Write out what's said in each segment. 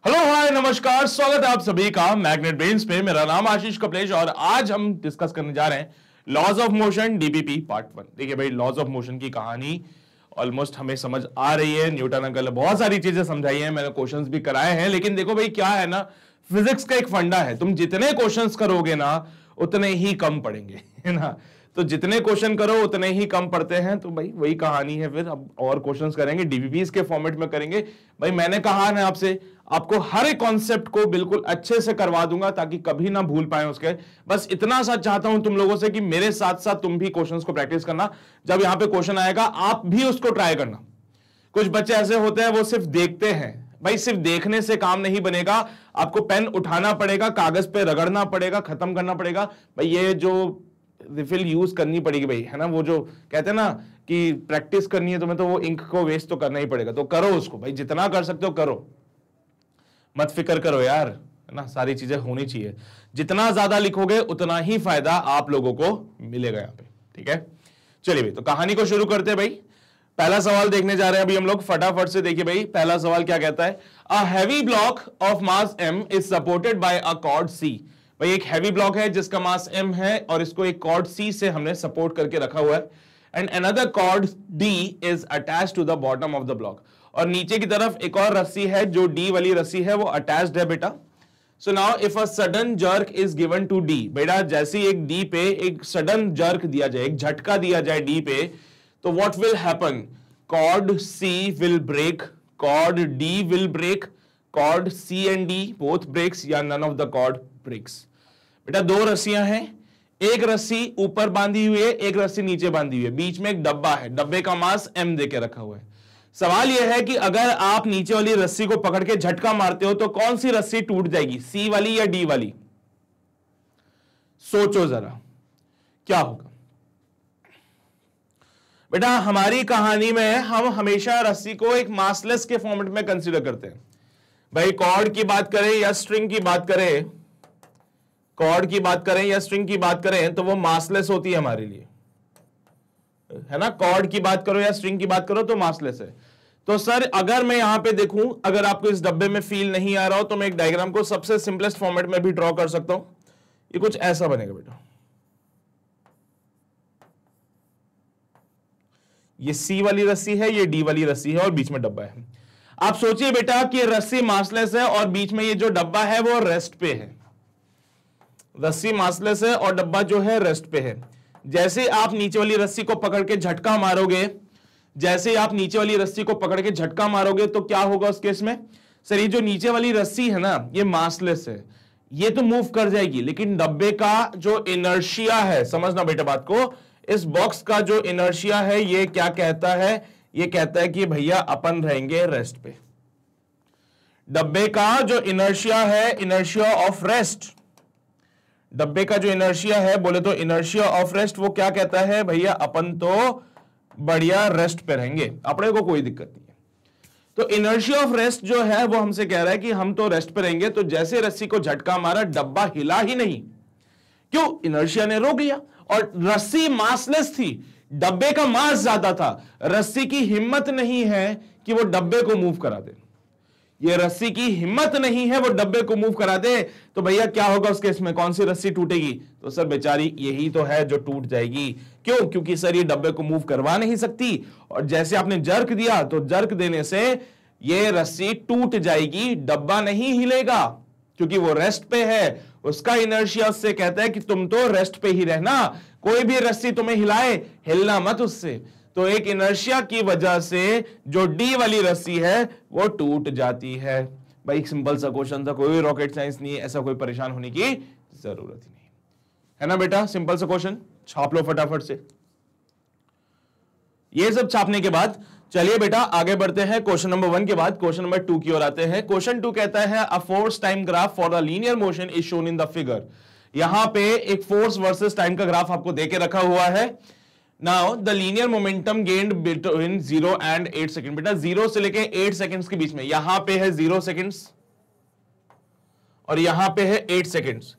Hello hi नमस्कार, स्वागत है आप सभी का मैग्नेट ब्रेन्स पे। मेरा नाम आशीष कपलेश और आज हम डिस्कस करने जा रहे हैं laws of motion DBP part 1। देखिए भाई, लॉज ऑफ मोशन की कहानी ऑलमोस्ट हमें समझ आ रही है। न्यूटन अंकल ने बहुत सारी चीजें समझाई हैं, मैंने क्वेश्चंस भी कराए हैं। लेकिन देखो भाई, क्या है ना, फिजिक्स का एक फंडा है, तुम जितने क्वेश्चंस करोगे ना उतने ही कम पड़ेंगे, है ना। तो जितने क्वेश्चन करो उतने ही कम पड़ते हैं। तो भाई वही कहानी है, फिर अब और क्वेश्चंस करेंगे, डीबीपीस के फॉर्मेट में करेंगे। भाई मैंने कहा है आपसे, आपको हर एक कॉन्सेप्ट को बिल्कुल अच्छे से करवा दूंगा ताकि कभी ना भूल पाए उसके। बस इतना सा चाहता हूं तुम लोगों से कि मेरे साथ साथ तुम भी क्वेश्चंस को प्रैक्टिस करना। जब यहां पे क्वेश्चन आएगा आप भी उसको ट्राई करना। कुछ बच्चे ऐसे होते हैं वो सिर्फ देखते हैं। भाई सिर्फ देखने से काम नहीं बनेगा, आपको पेन उठाना पड़ेगा, कागज पे रगड़ना पड़ेगा, खत्म करना पड़ेगा। भाई ये जो रिफिल यूज करनी पड़ेगी भाई, है ना। वो जो कहते हैं ना कि प्रैक्टिस करनी है तुम्हें, तो वो इंक को वेस्ट तो करना ही पड़ेगा। तो करो उसको भाई, जितना कर सकते हो करो, मत फिक्र करो यार, है ना। सारी चीजें होनी चाहिए, जितना ज्यादा लिखोगे उतना ही फायदा आप लोगों को मिलेगा यहाँ पे, ठीक है। चलिए भाई, तो कहानी को शुरू करते हैं भाई। पहला सवाल देखने जा रहे हैं अभी हम लोग, फटाफट से देखिए भाई। पहला सवाल क्या कहता है, a heavy block of mass m is supported by a cord C। भाई एक हैवी ब्लॉक है जिसका मास m है और इसको एक कॉर्ड C से हमने सपोर्ट करके रखा हुआ है। And another cord D is attached to the bottom of the block. और नीचे की तरफ एक और रस्सी है, जो D वाली रस्सी है वो अटैच्ड है बेटा। So now if a sudden jerk is given to D, बेटा जैसे एक D पे एक सडन जर्क दिया जाए, एक झटका दिया जाए D पे, तो what will happen? Chord C will break, chord D will break, chord C and D both breaks या none of the chord breaks। बेटा दो रस्सियां हैं, एक रस्सी ऊपर बांधी हुई है, एक रस्सी नीचे बांधी हुई है, बीच में एक डब्बा है, डब्बे का मास m देके रखा हुआ है। सवाल यह है कि अगर आप नीचे वाली रस्सी को पकड़ के झटका मारते हो तो कौन सी रस्सी टूट जाएगी, C वाली या D वाली? सोचो जरा क्या होगा। बेटा हमारी कहानी में हम हमेशा रस्सी को एक मासलेस के फॉर्मेट में कंसीडर करते हैं। भाई कॉर्ड की बात करें या स्ट्रिंग की बात करें, कॉर्ड की बात करें या स्ट्रिंग की बात करें तो वो मासलेस होती है हमारे लिए, है ना। कॉर्ड की बात करो या स्ट्रिंग की बात करो तो मासलेस है। तो सर अगर मैं यहां पे देखूं, अगर आपको इस डब्बे में फील नहीं आ रहा हो तो मैं एक डायग्राम को सबसे सिंपलेस्ट फॉर्मेट में भी ड्रॉ कर सकता हूं। ये कुछ ऐसा बनेगा बेटा, ये C वाली रस्सी है, ये D वाली रस्सी है और बीच में डब्बा है। आप सोचिए बेटा कि रस्सी मासलेस है और बीच में ये जो डब्बा है वो रेस्ट पे है। रस्सी मासलेस है और डब्बा जो है रेस्ट पे है। जैसे आप नीचे वाली रस्सी को पकड़ के झटका मारोगे, जैसे आप नीचे वाली रस्सी को पकड़ के झटका मारोगे तो क्या होगा उस केस में? सर ये जो नीचे वाली रस्सी है ना, ये मासलेस है, ये तो मूव कर जाएगी, लेकिन डब्बे का जो इनर्शिया है, समझना बेटा बात को, इस बॉक्स का जो इनर्शिया है ये क्या कहता है? ये कहता है कि भैया अपन रहेंगे रेस्ट पे। डब्बे का जो इनर्शिया है, इनर्शिया ऑफ रेस्ट, डब्बे का जो इनर्शिया है, बोले तो इनर्शिया ऑफ रेस्ट, वो क्या कहता है? भैया अपन तो बढ़िया रेस्ट पे रहेंगे, अपने को कोई दिक्कत नहीं है। तो इनर्शिया ऑफ रेस्ट जो है वो हमसे कह रहा है कि हम तो रेस्ट पे रहेंगे। तो जैसे रस्सी को झटका मारा, डब्बा हिला ही नहीं, क्यों? इनर्शिया ने रोक लिया। और रस्सी मासलेस थी, डब्बे का मास ज्यादा था, रस्सी की हिम्मत नहीं है कि वो डब्बे को मूव करा दे। ये रस्सी की हिम्मत नहीं है वो डब्बे को मूव करा दे। तो भैया क्या होगा उस केस में, कौन सी रस्सी टूटेगी? तो सर बेचारी यही तो है जो टूट जाएगी। क्यों? क्योंकि सर ये डब्बे को मूव करवा नहीं सकती, और जैसे आपने जर्क दिया तो जर्क देने से ये रस्सी टूट जाएगी, डब्बा नहीं हिलेगा क्योंकि वो रेस्ट पे है। उसका इनर्शिया उससे कहता है कि तुम तो रेस्ट पे ही रहना, कोई भी रस्सी तुम्हें हिलाए, हिलना मत उससे। तो एक इनर्शिया की वजह से जो D वाली रस्सी है वो टूट जाती है। भाई एक सिंपल सा क्वेश्चन था, कोई रॉकेट साइंस नहीं है, ऐसा कोई परेशान होने की जरूरत ही नहीं है ना बेटा। सिंपल सा क्वेश्चन, छाप लो फटाफट से। ये सब छापने के बाद चलिए बेटा आगे बढ़ते हैं। क्वेश्चन नंबर 1 के बाद क्वेश्चन नंबर 2 की ओर आते हैं। क्वेश्चन 2 कहता है, a force time graph for the linear motion is shown in the figure. यहां पे एक फोर्स वर्सेस टाइम का ग्राफ आपको देके रखा हुआ है। Now the linear momentum gained between 0 and 8 second. बेटा 0 से लेके 8 सेकंड्स के बीच में, यहां पे है 0 सेकंड्स और यहां पे है 8 सेकंड्स।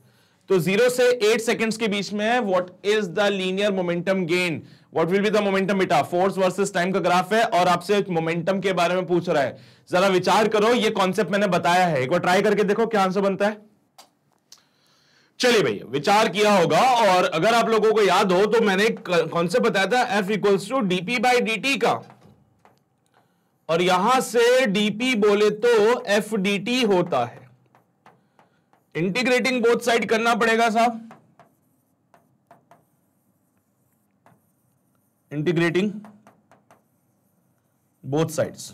तो 0 से 8 सेकेंड्स के बीच में what is the linear momentum gain, what will be the momentum बेटा, फोर्स वर्सेस टाइम का ग्राफ है और आपसे मोमेंटम के बारे में पूछ रहा है। जरा विचार करो, ये कॉन्सेप्ट मैंने बताया है, एक बार ट्राई करके देखो क्या आंसर बनता है। चलिए भैया, विचार किया होगा, और अगर आप लोगों को याद हो तो मैंने कॉन्सेप्ट बताया था F equals to dp by dt का, और यहां से dp बोले तो f dt होता है। इंटीग्रेटिंग बोथ साइड करना पड़ेगा साहब, इंटीग्रेटिंग बोथ साइड्स।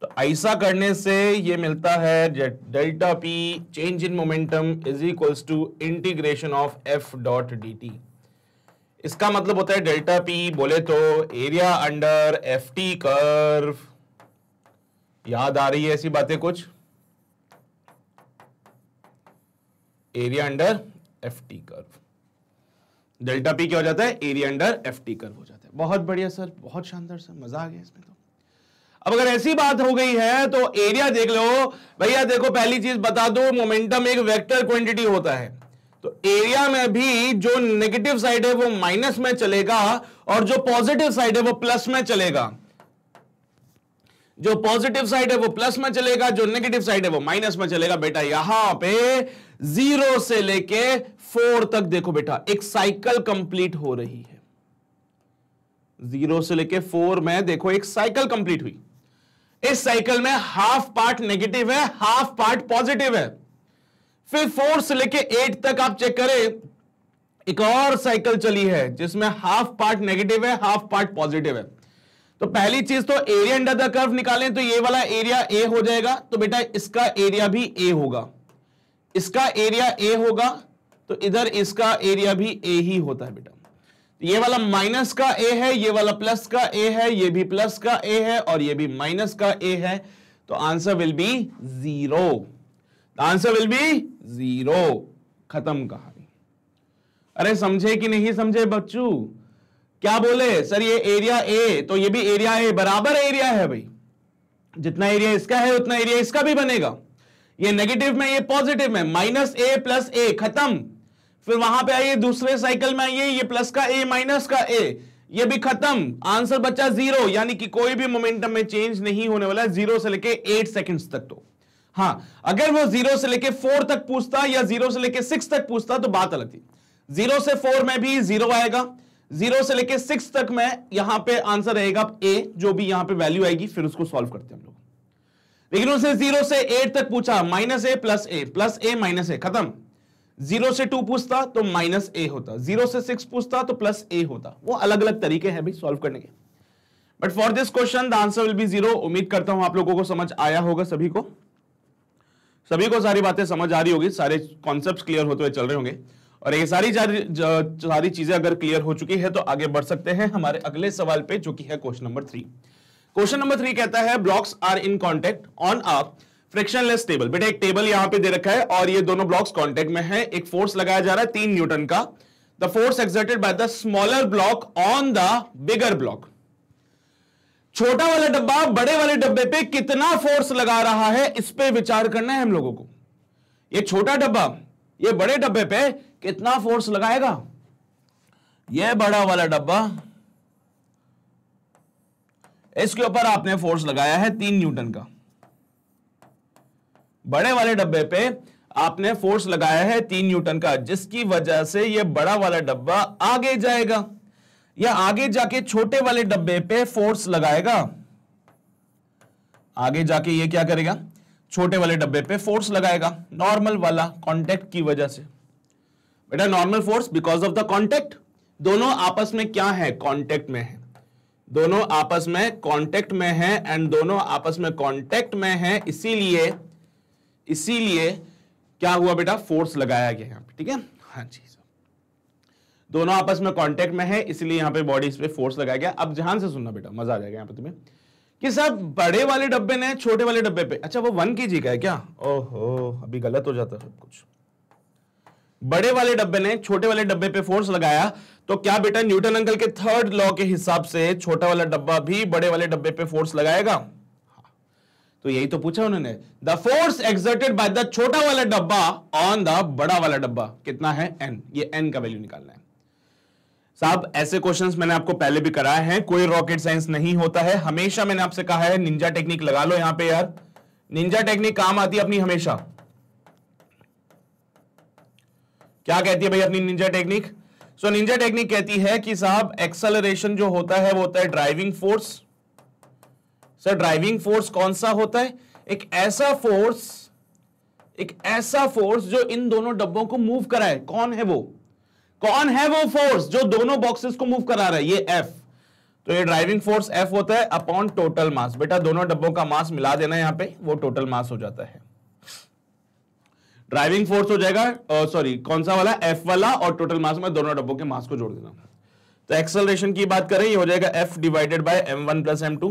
तो ऐसा करने से ये मिलता है delta P change in momentum is equals to integration of F dot D T. इसका मतलब होता है डेल्टा पी बोले तो area under F T curve. याद आ रही है ऐसी बातें कुछ? Area under F T curve, delta P क्या हो जाता है? Area under F T curve हो जाता है। बहुत बढ़िया सर, बहुत शानदार सर, मजा आ गया इसमें। तो अब अगर ऐसी बात हो गई है तो एरिया देख लो भैया। देखो पहली चीज बता दो, मोमेंटम एक वेक्टर क्वांटिटी होता है, तो एरिया में भी जो नेगेटिव साइड है वो माइनस में चलेगा और जो पॉजिटिव साइड है वो प्लस में चलेगा। जो पॉजिटिव साइड है वो प्लस में चलेगा, जो नेगेटिव साइड है वो माइनस में चलेगा। बेटा यहां पे 0 से लेके 4 तक देखो बेटा, एक साइकिल कंप्लीट हो रही है। 0 से लेके 4 में देखो एक साइकिल कंप्लीट हुई। इस साइकिल में हाफ पार्ट नेगेटिव है, हाफ पार्ट पॉजिटिव है। फिर 4 से लेके 8 तक आप चेक करें, एक और साइकिल चली है जिसमें हाफ पार्ट नेगेटिव है, हाफ पार्ट पॉजिटिव है। तो पहली चीज तो एरिया अंडर द कर्व निकालें तो ये वाला एरिया ए हो जाएगा, तो बेटा इसका एरिया भी ए होगा, इसका एरिया ए होगा, तो इधर इसका एरिया भी ए ही होता है बेटा। ये वाला माइनस का ए है, ये वाला प्लस का ए है, ये भी प्लस का ए है और ये भी माइनस का ए है। तो answer will B 0। Answer will B 0। खत्म कहानी। अरे समझे कि नहीं समझे बच्चों? क्या बोले सर? ये एरिया ए, तो ये भी एरिया ए, बराबर एरिया है भाई। जितना एरिया इसका है उतना एरिया इसका भी बनेगा। ये नेगेटिव में, ये पॉजिटिव में, माइनस ए प्लस ए, खत्म। फिर वहां पे आइए दूसरे साइकिल में आइए, ये प्लस का ए माइनस का ए, ये भी खत्म। आंसर बचा 0, यानी कि कोई भी मोमेंटम में चेंज नहीं होने वाला है 0 से लेके 8 सेकंड्स तक। तो हां, अगर वो 0 से लेके 4 तक पूछता या 0 से लेके 6 तक पूछता तो बात अलग थी। 0 से 4 में भी 0 आएगा, 0 से लेके 6 तक में यहां पे आंसर रहेगा ए, जो भी यहां पे वैल्यू आएगी फिर उसको सॉल्व करते हैं हम लोग। लेकिन उसे 0 से 8 तक पूछा, माइनस ए प्लस ए माइनस ए, खत्म। 0 से 2 पूछता तो माइनस ए होता, 0 से 6 पूछता तो प्लस ए होता। वो अलग अलग तरीके हैं भाई सॉल्व करने के, but for this question the answer will B 0। उम्मीद करता हूं आप लोगों को समझ आया होगा, सभी को सारी बातें समझ आ रही होगी, सारे कॉन्सेप्ट्स क्लियर होते हुए चल रहे होंगे। और ये सारी चीजें अगर क्लियर हो चुकी है तो आगे बढ़ सकते हैं हमारे अगले सवाल पे, जो कि है क्वेश्चन नंबर 3। क्वेश्चन नंबर 3 कहता है blocks are in contact on a frictionless table. बेटा एक टेबल यहां पे दे रखा है और ये दोनों ब्लॉक्स कांटेक्ट में है। एक फोर्स लगाया जा रहा है 3 न्यूटन का। The force exerted by the smaller block on the bigger block. छोटा वाला डब्बा बड़े वाले डब्बे पे कितना फोर्स लगा रहा है, इस पे विचार करना है हम लोगों को। ये छोटा डब्बा ये बड़े डब्बे पे कितना फोर्स लगाएगा। ये बड़ा वाला डब्बा, इसके ऊपर आपने फोर्स लगाया है 3 न्यूटन का। बड़े वाले डब्बे पे आपने फोर्स लगाया है 3 न्यूटन का, जिसकी वजह से यह बड़ा वाला डब्बा आगे जाएगा या आगे जाके छोटे वाले डब्बे पे फोर्स लगाएगा। आगे जाके ये क्या करेगा, छोटे वाले डब्बे पे फोर्स लगाएगा, नॉर्मल वाला कांटेक्ट की वजह से। बेटा normal force because of the contact. दोनों आपस में क्या है, कांटेक्ट में है। दोनों आपस में कांटेक्ट में है एंड दोनों आपस में कांटेक्ट में है, इसीलिए क्या हुआ बेटा, फोर्स लगाया गया यहां पे। ठीक है, हाँ जी, दोनों आपस में कांटेक्ट में है इसलिए यहां पे बॉडीज पे फोर्स लगाया गया। अब ध्यान से सुनना बेटा, मजा आ जाएगा यहां पे तुम्हें, कि सब बड़े वाले डब्बे ने छोटे वाले डब्बे पे, अच्छा वो 1 kg का है क्या, ओहो अभी गलत हो जाता सब कुछ। बड़े वाले डब्बे ने छोटे वाले डब्बे पे फोर्स लगाया तो क्या बेटा न्यूटन अंकल के 3rd लॉ के हिसाब से छोटा वाला डब्बा भी बड़े वाले डब्बे पे फोर्स लगाएगा। तो यही तो पूछा उन्होंने, the force exerted by the छोटा वाला डब्बा ऑन द बड़ा वाला डब्बा कितना है, n। ये n का वैल्यू निकालना है साहब। ऐसे क्वेश्चंस मैंने आपको पहले भी कराए हैं, कोई रॉकेट साइंस नहीं होता है। हमेशा मैंने आपसे कहा है निंजा टेक्निक लगा लो यहां पे यार, निंजा टेक्निक काम आती है अपनी हमेशा। क्या कहती है भाई अपनी निंजा टेक्निक? सो निंजा टेक्निक कहती है कि साहब एक्सेलरेशन जो होता है वो होता है driving force. Sir driving force कौन सा होता है? एक ऐसा फोर्स जो इन दोनों डब्बों को मूव कराए। कौन है वो? कौन है वो फोर्स जो दोनों बॉक्सेस को मूव करा रहा है? ये F। तो ये ड्राइविंग फोर्स F होता है अपॉन टोटल मास। बेटा दोनों डब्बों का मास मिला देना यहां पे, वो टोटल मास हो जाता है। ड्राइविंग फोर्स हो जाएगा सॉरी कौन सा वाला? F वाला, और टोटल मास में दोनों डब्बों के मास को जोड़ देना। तो एक्सेलरेशन की बात करें, ये हो जाएगा F divided by m1 plus m2।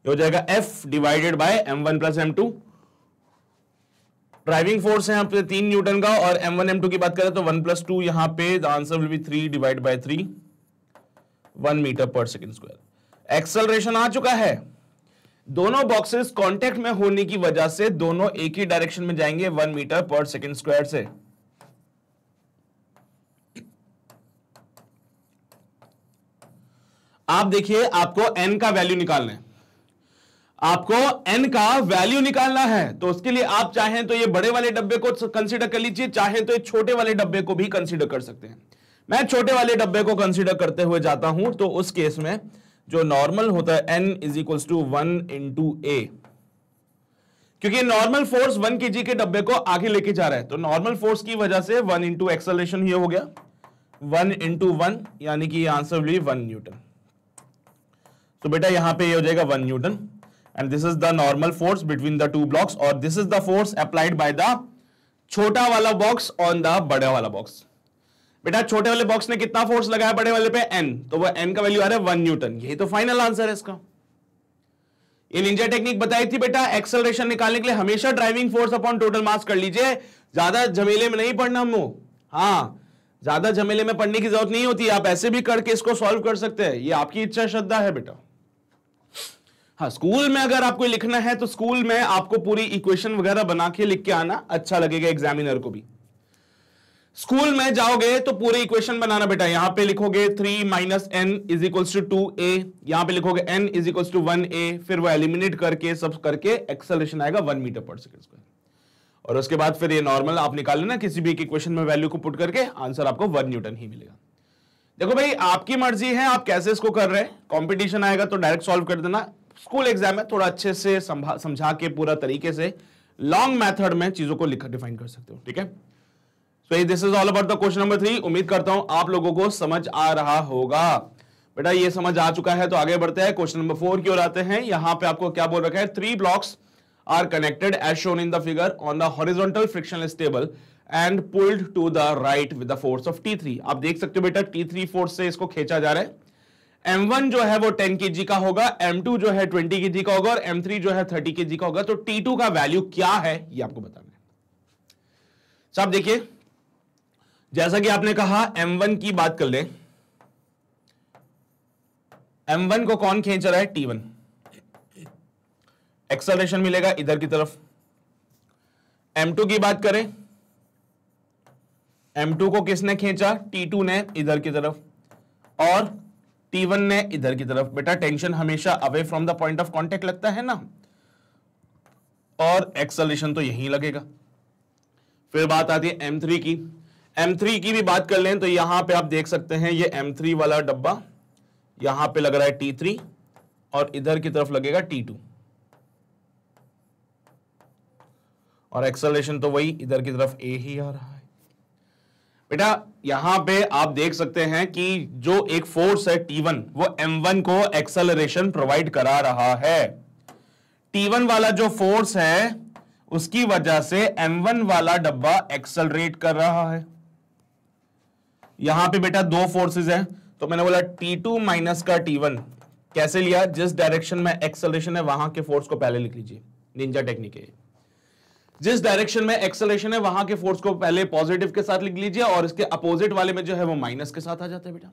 ये हो जाएगा F divided by m1 plus m2। Driving force है यहाँ पे 3 न्यूटन का, और m1 m2 की बात करें तो 1 + 2, यहां पे the answer will be 3 divide by 3, 1 meter per second square. Acceleration आ चुका है। दोनों बॉक्सेस कांटेक्ट में होने की वजह से दोनों एक ही डायरेक्शन में जाएंगे 1 मीटर पर सेकंड स्क्वायर से। आप देखिए आपको n का वैल्यू निकालना है, आपको n का वैल्यू निकालना है। तो उसके लिए आप चाहें तो ये बड़े वाले डब्बे को कंसीडर कर लीजिए, चाहें तो ये छोटे वाले डब्बे को भी कंसीडर कर सकते हैं। मैं छोटे वाले डब्बे को कंसीडर करते हुए जाता हूं, तो उस केस में जो नॉर्मल होता है n = 1 × a, क्योंकि नॉर्मल फोर्स 1 kg के डब्बे को आगे लेके जा रहा है, तो नॉर्मल फोर्स की वजह से 1 × एक्सेलरेशन ये हो गया 1 × 1, यानी कि आंसर विल बी 1 न्यूटन। तो बेटा यहां पे ये हो जाएगा 1 Newton, and this is the normal force between the two blocks, और this is the force applied by the छोटा वाला बॉक्स on the बड़ा वाला बॉक्स। बेटा छोटे वाले बॉक्स ने कितना फोर्स लगाया बड़े वाले पे? n। तो वो n का वैल्यू आ रहा है 1 न्यूटन। यही तो फाइनल आंसर है इसका। ये निंजा टेक्निक बताई थी बेटा, एक्सेलरेशन निकालने के लिए हमेशा driving force upon total mass कर लीजिए। ज्यादा झमेले में नहीं पढ़ना हमको, हाँ ज्यादा झमेले में पढ़ने की जरूरत नहीं होती, आप ऐसे भी करके इसको सॉल्व कर सकते हैं। ये आपकी इच्छा श्रद्धा है बेटा। हाँ स्कूल में अगर आपको लिखना है तो स्कूल में आपको पूरी इक्वेशन वगैरह बना के लिख के आना, अच्छा लगेगा एग्जामिनर को भी। स्कूल में जाओगे तो पूरी इक्वेशन बनाना बेटा। यहां पे लिखोगे 3 - n = 2a, यहां पे लिखोगे n = 1a, फिर वो एलिमिनेट करके सब करके एक्सेलरेशन आएगा 1 मीटर पर सेकंड स्क्वायर। और उसके बाद फिर ये नॉर्मल आप निकाल लेना, किसी भी एक इक्वेशन में वैल्यू को पुट करके आंसर आपको 1 न्यूटन ही मिलेगा। देखो भाई आपकी मर्जी है आप कैसे इसको कर रहे हैं, कॉम्पिटिशन आएगा तो डायरेक्ट सॉल्व कर देना। स्कूल एग्जाम में थोड़ा अच्छे से समझा के पूरा तरीके से लॉन्ग मेथड में चीजों को लिखकर डिफाइन कर सकते हो, ठीक है। So this is all about the question number 3। उम्मीद करता हूं आप लोगों को समझ आ रहा होगा। बेटा ये समझ आ चुका है तो आगे बढ़ते हैं, क्वेश्चन नंबर 4 की ओर आते हैं। यहां पे आपको क्या बोल रखा है? 3 blocks are connected as shown in the figure on the horizontal frictionless table and pulled to the right with the force of T3। आप देख सकते हो बेटा T3 फोर्स से इसको खींचा जा रहा है। M1 जो है वो 10 kg का होगा, M2 जो है 20 kg का होगा, और M3 जो है 30 kg का होगा। तो T2 का वैल्यू क्या है ये आपको बताना है। साहब देखिए जैसा कि आपने कहा M1 की बात कर ले, M1 को कौन खींच रहा है? T1। एक्सेलरेशन मिलेगा इधर की तरफ। M2 की बात करें, M2 को किसने खींचा? T2 ने इधर की तरफ, और T1 ने इधर की तरफ। बेटा टेंशन हमेशा away from the point of contact लगता है ना, और एक्सेलरेशन तो यहीं लगेगा। फिर बात आती है M3 की। M3 की भी बात कर लें तो यहां पे आप देख सकते हैं ये M3 वाला डब्बा, यहां पे लग रहा है T3 और इधर की तरफ लगेगा T2, और एक्सेलरेशन तो वही इधर की तरफ A ही आ रहा है। बेटा यहां पे आप देख सकते हैं कि जो एक फोर्स है T1 वो M1 को एक्सेलरेशन प्रोवाइड करा रहा है। T1 वाला जो फोर्स है उसकी वजह से M1 वाला डब्बा एक्सेलरेट कर रहा है। यहां पे बेटा दो फोर्सेस हैं, तो मैंने बोला T2 माइनस का T1 कैसे लिया? जिस डायरेक्शन में एक्सेलरेशन है वहां के फोर्स को पहले लिख लीजिए, निंजा टेक्निक है। जिस डायरेक्शन में एक्सेलरेशन है वहां के फोर्स को पहले पॉजिटिव के साथ लिख लीजिए, और इसके अपोजिट वाले में जो है वो माइनस के साथ आ जाता है बेटा।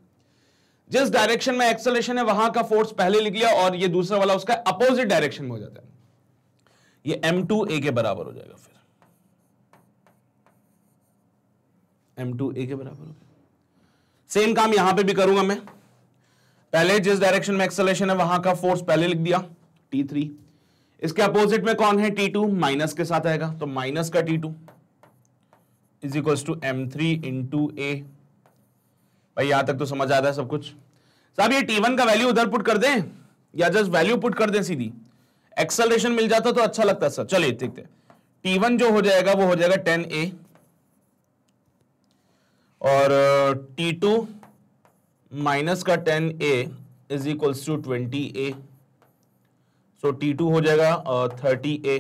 जिस डायरेक्शन में एक्सेलरेशन है वहां का फोर्स पहले लिख लिया और ये दूसरा वाला उसका अपोजिट डायरेक्शन में हो जाता है, ये m2a के बराबर हो जाएगा। फिर m2a के बराबर हो गया। सेम काम यहां पे भी करूंगा मैं, पहले जिस डायरेक्शन में एक्सेलरेशन है वहां का फोर्स पहले लिख दिया T3, इसके अपोजिट में कौन है T2, माइनस के साथ आएगा तो माइनस का T2 is equals to m3 into a। भाई यहां तक तो समझ आ रहा है सब कुछ। साहब ये T1 का वैल्यू उधर पुट कर दें या जस्ट वैल्यू पुट कर दें सीधी, एक्सेलरेशन मिल जाता तो अच्छा लगता सर। चलिए देखते हैं, T1 जो हो जाएगा वो हो जाएगा 10a और T2 माइनस का 10a is equals to 20a, so T2 हो जाएगा 30a।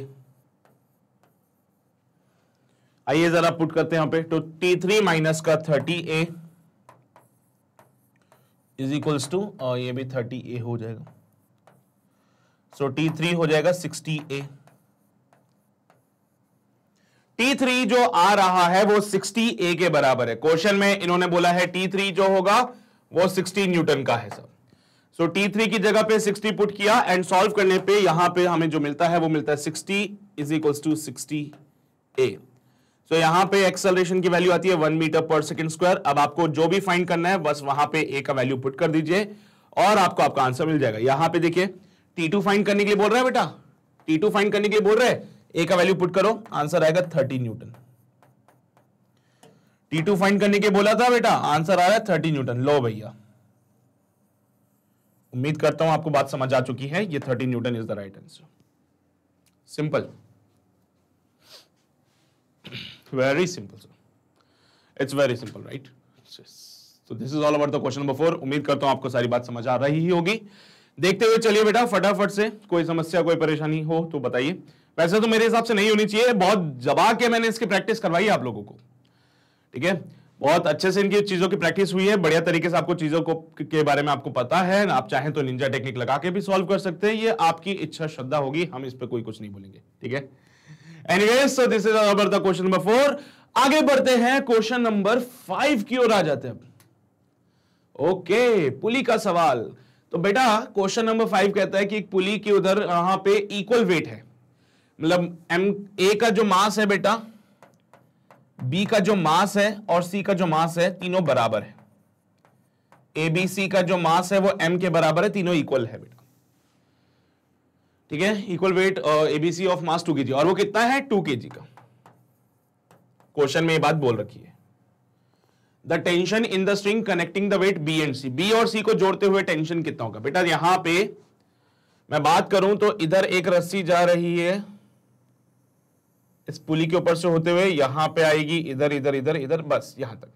आइए जरा पुट करते हैं यहां पे, तो T3 माइनस का 30a इज इक्वल्स टू ये भी 30a हो जाएगा, सो T3 हो जाएगा 60a। T3 जो आ रहा है वो 60a के बराबर है। क्वेश्चन में इन्होंने बोला है T3 जो होगा वो 60 न्यूटन का है सर। सो T3 की जगह पे 60 पुट किया एंड सॉल्व करने पे यहां पे हमें जो मिलता है वो मिलता है 60 इज इक्वल्स टू 60a। सो यहां पे एक्सेलरेशन की वैल्यू आती है 1 मीटर पर सेकंड स्क्वायर। अब आपको जो भी फाइंड करना है बस वहां पे a का वैल्यू पुट कर दीजिए और आपको आपका आंसर मिल जाएगा। यहां पे देखिए T2 फाइंड करने के लिए बोल रहा है बेटा, T2 फाइंड करने के लिए बोल रहे हैं, a का वैल्यू पुट करो, आंसर आएगा 30 न्यूटन। T2 फाइंड करने के बोला था बेटा, आंसर आ रहा है 30 न्यूटन। लो भैया, उम्मीद करता हूं आपको बात समझ आ चुकी है। ये 30 Newton is the right answer. Simple, very simple sir, it's very simple right. So this is all about the question number 4। उम्मीद करता हूं आपको सारी बात समझ आ रही ही होगी। देखते हुए चलिए बेटा फटाफट से, कोई समस्या कोई परेशानी हो तो बताइए। वैसे तो मेरे हिसाब से नहीं होनी चाहिए, बहुत दबा के मैंने इसकी प्रैक्टिस करवाई आप लोगों को, ठीक है, बहुत अच्छे से इनकी चीजों की प्रैक्टिस हुई है, बढ़िया तरीके से आपको चीजों को के बारे में आपको पता है। आप चाहें तो निंजा टेक्निक लगा के भी सॉल्व कर सकते हैं, ये आपकी इच्छा श्रद्धा होगी, हम इस पे कोई कुछ नहीं बोलेंगे, ठीक है। Anyways, so this is about the question number 4। आगे बढ़ते हैं, क्वेश्चन नंबर 5 की ओर आ जाते हैं। ओके, पुली का सवाल। तो बेटा क्वेश्चन नंबर 5 कहता है कि एक पुली के उधर यहां पे इक्वल वेट है, मतलब ए का जो मास है बेटा, बी का जो मास है और सी का जो मास है, तीनों बराबर है। ए बी सी का जो मास है वो एम के बराबर है, तीनों इक्वल है बेटा, ठीक है। Equal weight ABC of mass 2 kg, और वो कितना है 2 kg का। क्वेश्चन में ये बात बोल रखी है, the tension in the string connecting the weight B and C, B और सी को जोड़ते हुए टेंशन कितना होगा बेटा। यहां पे मैं बात करूं तो इधर एक रस्सी जा रही है इस पुली के ऊपर से होते हुए, यहां पे आएगी, इधर इधर इधर इधर, बस यहां तक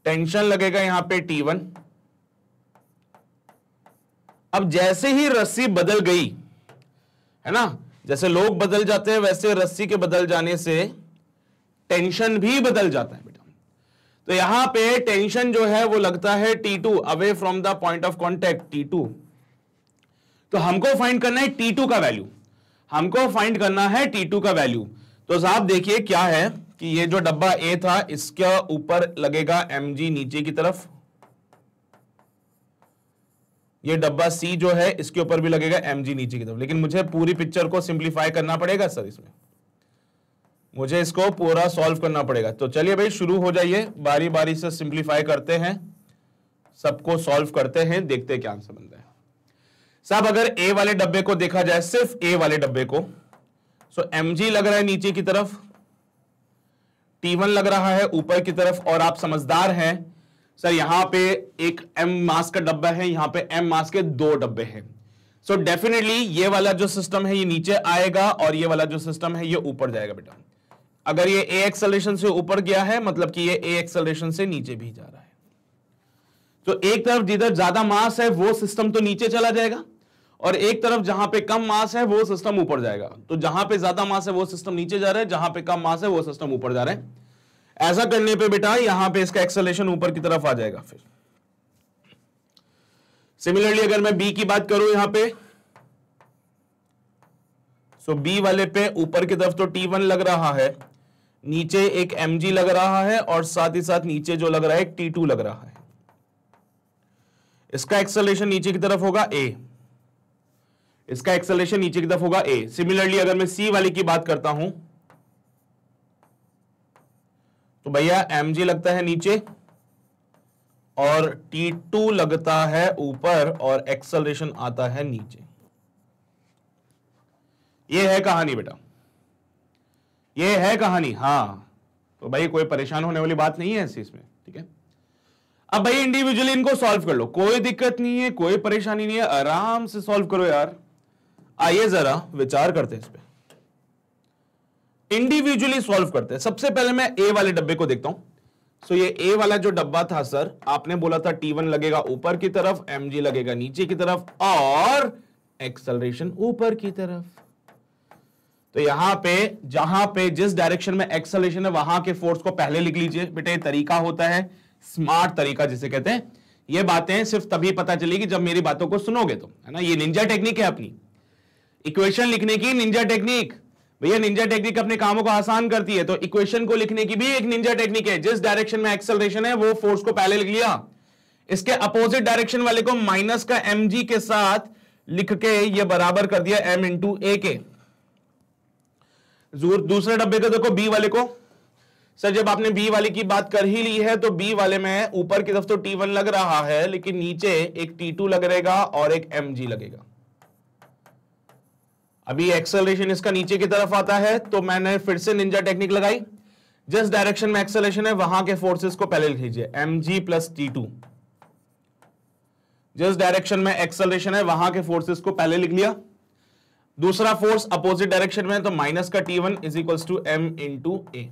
टेंशन लगेगा यहां पे T1। अब जैसे ही रस्सी बदल गई है ना, जैसे लोग बदल जाते हैं वैसे रस्सी के बदल जाने से टेंशन भी बदल जाता है बेटा। तो यहां पे टेंशन जो है वो लगता है T2 away from the point of contact T2। तो हमको फाइंड करना है T2 का वैल्यू, हमको फाइंड करना है T2 का वैल्यू। तो साहब देखिए क्या है कि ये जो डब्बा A था इसके ऊपर लगेगा mg नीचे की तरफ, ये डब्बा C जो है इसके ऊपर भी लगेगा mg नीचे की तरफ। लेकिन मुझे पूरी पिक्चर को सिंप्लीफाई करना पड़ेगा सर, इसमें मुझे इसको पूरा सॉल्व करना पड़ेगा। तो चलिए भाई शुरू हो जाइए, बारी बारी से सिंप्लीफाई करते हैं, सबको सॉल्व करते हैं, देखते हैं क्या आंसर बनता है। साहब अगर A वाले डब्बे को देखा जाए, सिर्फ A वाले डब्बे को, सो mg लग रहा है नीचे की तरफ, T1 लग रहा है ऊपर की तरफ, और आप समझदार हैं सर यहां पे एक m मास का डब्बा है, यहां पे m मास के 2 डब्बे हैं। सो डेफिनेटली ये वाला जो सिस्टम है ये नीचे आएगा और ये वाला जो सिस्टम है ये ऊपर जाएगा बेटा। अगर ये a एक्सेलरेशन से ऊपर गया है मतलब कि ये a एक्सेलरेशन से नीचे भी जा रहा है। तो एक तरफ जिधर ज्यादा मास है वो सिस्टम तो नीचे चला जाएगा, और एक तरफ जहां पे कम मास है वो सिस्टम ऊपर जाएगा। तो जहां पे ज्यादा मास है वो सिस्टम नीचे जा रहा है, जहां पे कम मास है वो सिस्टम ऊपर जा रहा है। ऐसा करने पे बेटा यहां पे इसका एक्सेलरेशन ऊपर की तरफ आ जाएगा। फिर सिमिलरली अगर मैं बी की बात करूं यहां पे, सो बी वाले पे ऊपर की तरफ तो T1 लग रहा है, नीचे एक mg लग रहा है, और साथ ही साथ नीचे जो लग रहा है T2 लग रहा है। इसका एक्सेलरेशन नीचे की तरफ होगा a, इसका एक्सेलरेशन नीचे की तरफ होगा a। सिमिलरली अगर मैं c वाली की बात करता हूं तो भैया mg लगता है नीचे और T2 लगता है ऊपर और एक्सेलरेशन आता है नीचे। यह है कहानी बेटा, यह है कहानी। हां तो भाई कोई परेशान होने वाली बात नहीं है इस चीज में, ठीक है। अब भाई इंडिविजुअली इनको सॉल्व कर लो, कोई दिक्कत नहीं है, कोई परेशानी नहीं है, आराम से सॉल्व करो यार। आइए जरा विचार करते हैं इस पे, इंडिविजुअली सॉल्व करते हैं। सबसे पहले मैं ए वाले डब्बे को देखता हूं। सो ये ए वाला जो डब्बा था सर, आपने बोला था T1 लगेगा ऊपर की तरफ, mg लगेगा नीचे की तरफ और एक्सेलरेशन ऊपर की तरफ। तो यहां पे जहां पे जिस डायरेक्शन में एक्सेलरेशन है वहां के फोर्स को पहले लिख लीजिए बेटा। ये तरीका होता है स्मार्ट तरीका जिसे कहते हैं। ये बातें सिर्फ तभी पता चलेगी जब मेरी बातों को सुनोगे तो, है ना। ये निंजा टेक्निक है अपनी, इक्वेशन लिखने की निंजा टेक्निक। भैया निंजा टेक्निक अपने कामों को आसान करती है, तो इक्वेशन को लिखने की भी एक निंजा टेक्निक है। जिस डायरेक्शन में एक्सेलरेशन है वो फोर्स को पहले लिख लिया, इसके अपोजिट डायरेक्शन वाले को माइनस का mg के साथ लिख के ये बराबर कर दिया m इंटू ए के। दूसरे डब्बे को देखो, बी वाले को। सर जब आपने बी वाले की बात कर ही ली है तो बी वाले में ऊपर की तरफ तो T1 लग रहा है, लेकिन नीचे एक T2 लग रहेगा और एक mg लगेगा। अभी एक्सेलरेशन इसका नीचे की तरफ आता है तो मैंने फिर से निंजा टेक्निक लगाई। जिस डायरेक्शन में एक्सेलरेशन है वहां के फोर्सेस को पहले लिख लीजिए, mg प्लस T2। जिस डायरेक्शन में एक्सेलरेशन है वहां के फोर्सेस को पहले लिख लिया। दूसरा फोर्स अपोजिट डायरेक्शन में तो माइनस का T1 is equals to m into a.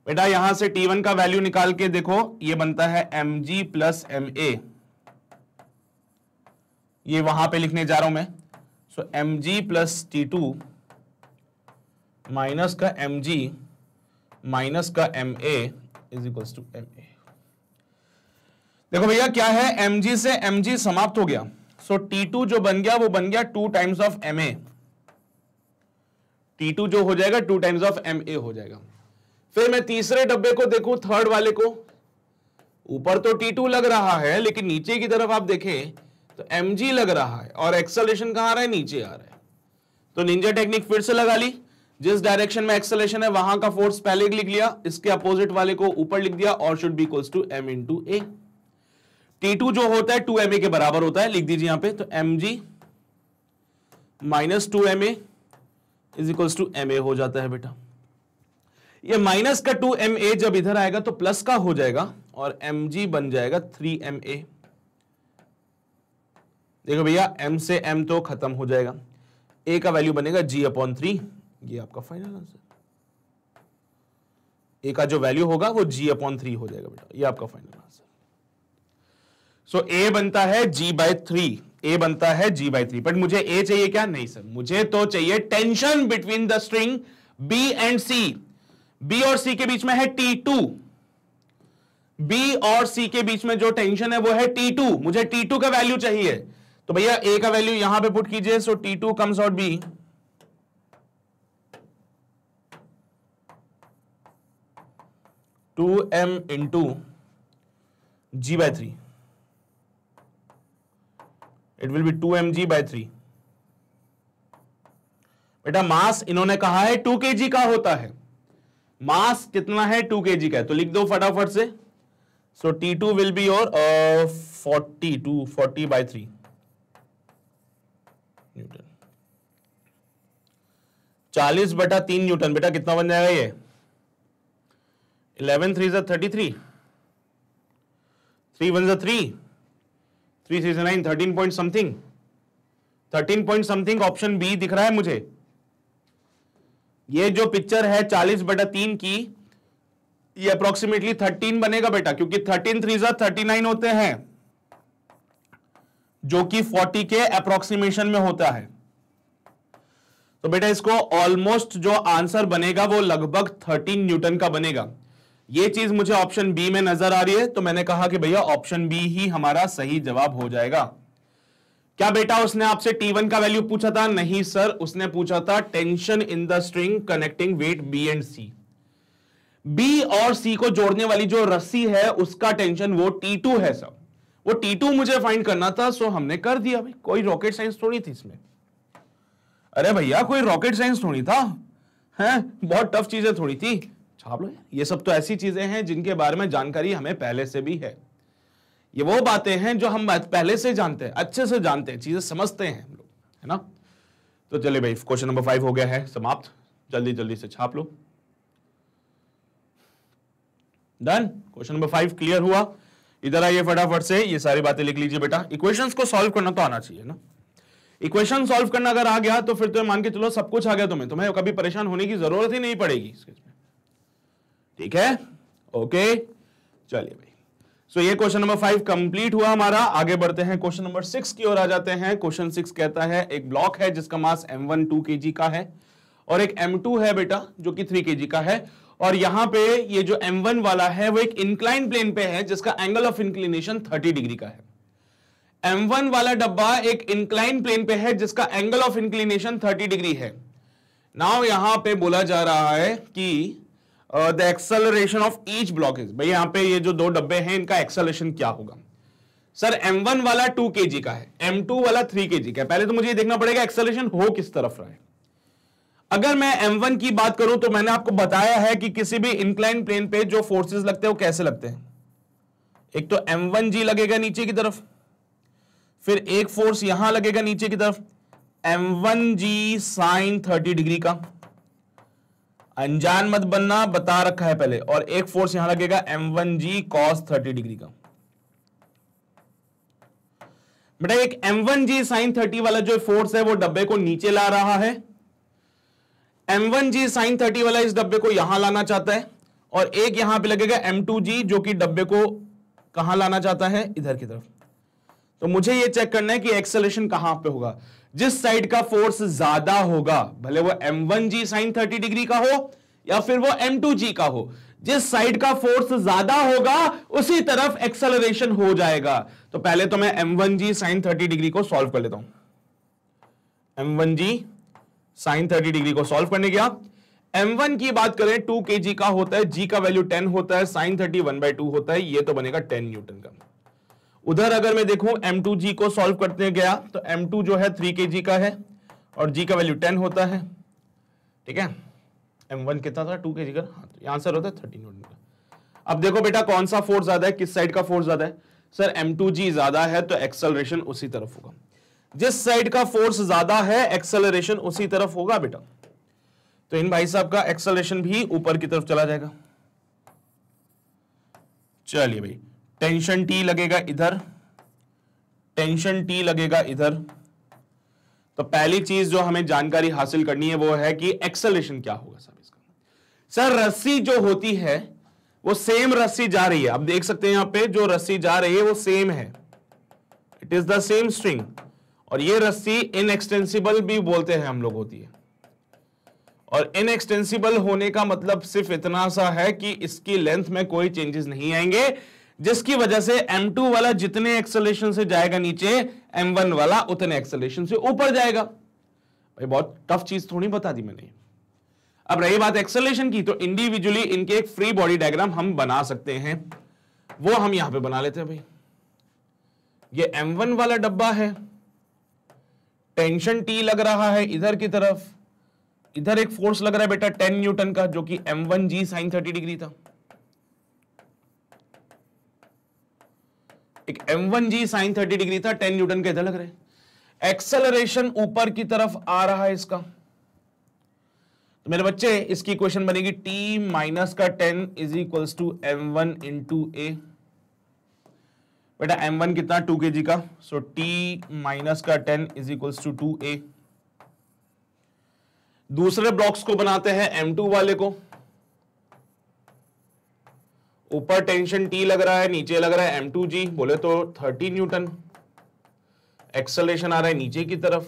बेटा यहां से T1 का वैल्यू निकाल के देखो, ये बनता है mg प्लस ma। ये वहां पे लिखने जा रहा हूं मैं। So mg plus T2 minus का mg माइनस का ma is equals to ma। देखो भैया क्या है, mg से mg समाप्त हो गया। सो T2 जो बन गया वो बन गया 2 टाइम्स ऑफ ma। T2 जो हो जाएगा 2 टाइम्स ऑफ ma हो जाएगा। फिर मैं तीसरे डब्बे को देखूं, थर्ड वाले को। ऊपर तो T2 लग रहा है लेकिन नीचे की तरफ आप देखें तो mg लग रहा है और एक्सेलरेशन कहां आ रहा है, नीचे आ रहा है। तो निंजा टेक्निक फिर से लगा ली। जिस डायरेक्शन में एक्सेलरेशन है वहां का फोर्स पहले लिख लिया, इसके अपोजिट वाले को ऊपर लिख दिया और should be equals to m into A. T2 जो होता है 2ma के बराबर होता है, लिख दीजिए यहां पे। तो mg minus 2ma is equals to ma हो जाता है बेटा। ये माइनस का 2ma जब इधर आएगा तो प्लस का हो जाएगा और mg बन जाएगा 3ma। देखो भैया m से m तो खत्म हो जाएगा, a का वैल्यू बनेगा g/3। ये आपका फाइनल आंसर। a का जो वैल्यू होगा वो g/3 हो जाएगा बेटा, ये आपका फाइनल आंसर। सो a बनता है g/3, a बनता है g/3। बट मुझे a चाहिए क्या? नहीं सर, मुझे तो चाहिए tension between the string b and c। b और c के बीच में है T2, b और c के बीच में जो टेंशन है वो है T2। मुझे T2 का वैल्यू चाहिए, तो भैया a का वैल्यू यहां पे पुट कीजिए। So T2 comes out be 2m into g/3। It will be 2mg/3। बेटा मास इन्होंने कहा है 2 kg का होता है। मास कितना है? 2 kg का है, तो लिख दो फटाफट से। सो T2 will be your 40/3 Newton. 40/3 Newton. बेटा कितना बन जाएगा ये? 11 3 is 33, 3 1 is 3, 3 3 is 9, 13 point something, 13 point something। Option B दिख रहा है मुझे। ये जो पिक्चर है 40/3 की, ये अप्रोक्सीमेटली 13 बनेगा बेटा, क्योंकि 13 3 is 39 होते हैं, जो कि 40 के अप्रोक्सीमेशन में होता है। तो बेटा इसको ऑलमोस्ट जो आंसर बनेगा वो लगभग 13 न्यूटन का बनेगा। ये चीज मुझे ऑप्शन बी में नजर आ रही है, तो मैंने कहा कि भैया ऑप्शन बी ही हमारा सही जवाब हो जाएगा। क्या बेटा उसने आपसे T1 का वैल्यू पूछा था? नहीं सर, उसने पूछा था tension in the string connecting weight B and C। B और C को जोड़ने वाली जो रस्सी है उसका टेंशन वो T2 है सर। वो T2 मुझे फाइंड करना था, सो हमने कर दिया भाई, कोई रॉकेट साइंस थोड़ी थी इसमें। अरे भैया कोई रॉकेट साइंस थोड़ी था, है बहुत टफ चीजें थोड़ी थी, छाप लो यार। ये सब तो ऐसी चीजें हैं जिनके बारे में जानकारी हमें पहले से भी है। ये वो बातें हैं जो हम पहले से जानते हैं, अच्छे से जानते हैं, चीजें समझते हैं हम लोग, है ना। तो चलिए भाई, क्वेश्चन नंबर 5 हो गया है समाप्त, जल्दी जल्दी से छाप लो। डन, क्वेश्चन नंबर 5 क्लियर हुआ। इधर आइए फटाफट से, ये सारी बातें लिख लीजिए बेटा। इक्वेशंस को सॉल्व करना तो आना चाहिए ना। इक्वेशन सॉल्व करना अगर आ गया तो फिर तो मान के चलो सब कुछ आ गया, तुम्हें कभी परेशान होने की जरूरत ही नहीं पड़ेगी। ठीक है, ओके, चलिए भाई। सो ये क्वेश्चन नंबर 5 कंप्लीट हुआ हमारा। आगे बढ़ते हैं क्वेश्चन नंबर 6 की ओर आ जाते हैं। क्वेश्चन 6 कहता है एक ब्लॉक है जिसका मास m1 2 kg का है और एक m2 है बेटा जो कि 3 kg का है, और यहां पे ये जो m1 वाला है वो एक इंक्लाइन प्लेन पे है जिसका एंगल ऑफ इंक्लिनेशन 30 डिग्री का है। m1 वाला डब्बा एक इंक्लाइन प्लेन पे है जिसका एंगल ऑफ इंक्लिनेशन 30 डिग्री है। नाउ यहां पे बोला जा रहा है कि the acceleration of each block is, भाई यहां पे ये जो दो डब्बे हैं इनका एक्सेलरेशन क्या होगा। सर m1 वाला 2 kg का है, m2 वाला 3 kg का है। पहले तो मुझे ये देखना पड़ेगा एक्सेलरेशन हो किस तरफ रहा है। अगर मैं m1 की बात करूं तो मैंने आपको बताया है कि किसी भी इंक्लाइन प्लेन पे जो फोर्सेस लगते हैं वो कैसे लगते हैं। एक तो m1g लगेगा नीचे की तरफ, फिर एक फोर्स यहां लगेगा नीचे की तरफ m1g साइन 30 डिग्री का, अनजान मत बनना, बता रखा है पहले, और एक फोर्स यहां लगेगा m1g cos 30 डिग्री का। बेटा एक m1g साइन 30 वाला जो फोर्स है वो डब्बे को नीचे ला रहा है, m1g साइन 30 वाला इस डब्बे को यहां लाना चाहता है, और एक यहां पे लगेगा m2g जो कि डब्बे को कहां लाना चाहता है, इधर की तरफ। तो मुझे ये चेक करना है कि एक्सेलरेशन कहां पे होगा। जिस साइड का फोर्स ज्यादा होगा, भले वो m1g साइन 30 डिग्री का हो या फिर वो m2g का हो, जिस साइड का फोर्स ज्यादा होगा उसी तरफ एक्सेलरेशन हो जाएगा। तो पहले तो मैं m1g साइन 30 डिग्री को सॉल्व कर लेता हूं। m1g साइन 30 डिग्री को सॉल्व करने गया, m1 की बात करें 2 kg का होता है, g का वैल्यू 10 होता है, साइन 30 1/2 होता है, ये तो बनेगा 10 न्यूटन का। उधर अगर मैं देखूं m2g को सॉल्व करते गया तो m2 जो है 3 kg का है और g का वैल्यू 10 होता है। ठीक है, m1 कितना था 2 kg का, हाँ, तो आंसर होता है 30 न्यूटन का। अब देखो बेटा कौन सा फोर्स ज्यादा है, किस साइड का फोर्स ज्यादा है। सर m2g ज्यादा है तो एक्सेलरेशन उसी तरफ होगा, जिस साइड का फोर्स ज्यादा है एक्सेलरेशन उसी तरफ होगा बेटा। तो इन भाई साहब का एक्सेलरेशन भी ऊपर की तरफ चला जाएगा। चलिए भाई, टेंशन T लगेगा इधर, टेंशन T लगेगा इधर। तो पहली चीज जो हमें जानकारी हासिल करनी है वो है कि एक्सेलरेशन क्या होगा साहब इसका। सर रस्सी जो होती है वो सेम रस्सी जा रही है, आप देख सकते हैं यहां पे जो रस्सी जा रही है वो सेम है, it is the same string. और ये रस्सी इनएक्सटेंसिबल भी बोलते हैं हम लोग होती है, और इनएक्सटेंसिबल होने का मतलब सिर्फ इतना सा है कि इसकी लेंथ में कोई चेंजेस नहीं आएंगे, जिसकी वजह से m2 वाला जितने एक्सेलरेशन से जाएगा नीचे, m1 वाला उतने एक्सेलरेशन से ऊपर जाएगा। भाई बहुत टफ चीज थोड़ी बता दी मैंने। अब रही बात एक्सेलरेशन की, तो इंडिविजुअली इनके एक फ्री बॉडी डायग्राम हम बना सकते हैं, वो हम यहां पे बना लेते हैं। भाई ये m1 वाला डब्बा है, टेंशन T लग रहा है इधर की तरफ, इधर एक फोर्स लग रहा है बेटा 10 न्यूटन का जो कि m1g साइन 30 डिग्री था। एक m1g साइन 30 डिग्री था, 10 न्यूटन का इधर लग रहा है। एक्सेलरेशन ऊपर की तरफ आ रहा है इसका। तो मेरे बच्चे इसकी इक्वेशन बनेगी t माइनस का 10 is equals to m1 into a। बेटा m1 कितना 2 kg का, सो t माइनस का 10 इज इक्वल्स टू 2a। दूसरे ब्लॉक्स को बनाते हैं m2 वाले को। ऊपर टेंशन T लग रहा है, नीचे लग रहा है m2g, बोले तो 30 न्यूटन। एक्सेलरेशन आ रहा है नीचे की तरफ।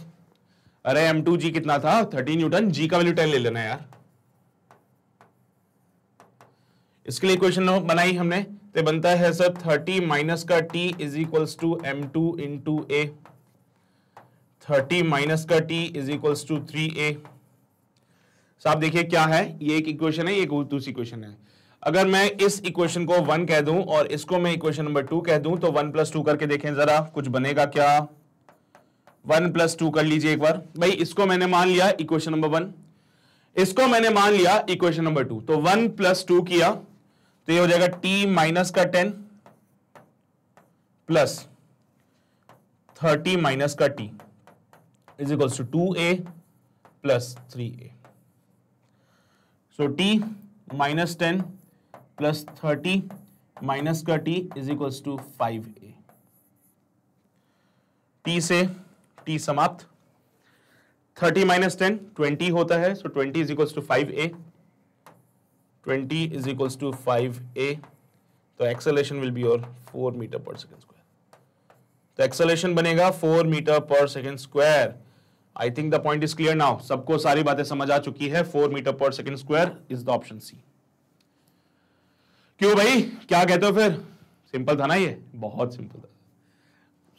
अरे m2g कितना था 30 न्यूटन, g का वैल्यू 10 ले लेना यार। इसके लिए इक्वेशन बनाई हमने, तो बनता है सर 30 माइनस का t is equals to m2 into a। 30 minus का t is equals to 3a। साहब देखिए क्या है, ये एक इक्वेशन है, ये एक दूसरी इक्वेशन है। अगर मैं इस इक्वेशन को 1 कह दूं और इसको मैं इक्वेशन नंबर 2 कह दूं तो 1 + 2 करके देखें जरा कुछ बनेगा क्या। 1 + 2 कर लीजिए एक बार भाई। इसको मैंने मान लिया इक्वेशन नंबर 1, इसको मैंने मान लिया इक्वेशन नंबर 2, तो 1 + 2 किया तो ये हो जाएगा t माइनस का 10 प्लस 30 माइनस का t is equals to 2a plus 3a। So t minus 10 plus 30 minus का t is equals to 5a। t से t समाप्त, 30 माइनस 10 20 होता है, so 20 is equals to 5a, 20 is equals to 5a। तो acceleration will be your 4 meter per second square. तो acceleration बनेगा 4 meter per second square. I think the point is clear now, सबको सारी बातें समझ आ चुकी है। 4 meter per second square is the option C. क्यों भाई, क्या कहते हो फिर? सिंपल था ना ये, बहुत सिंपल था।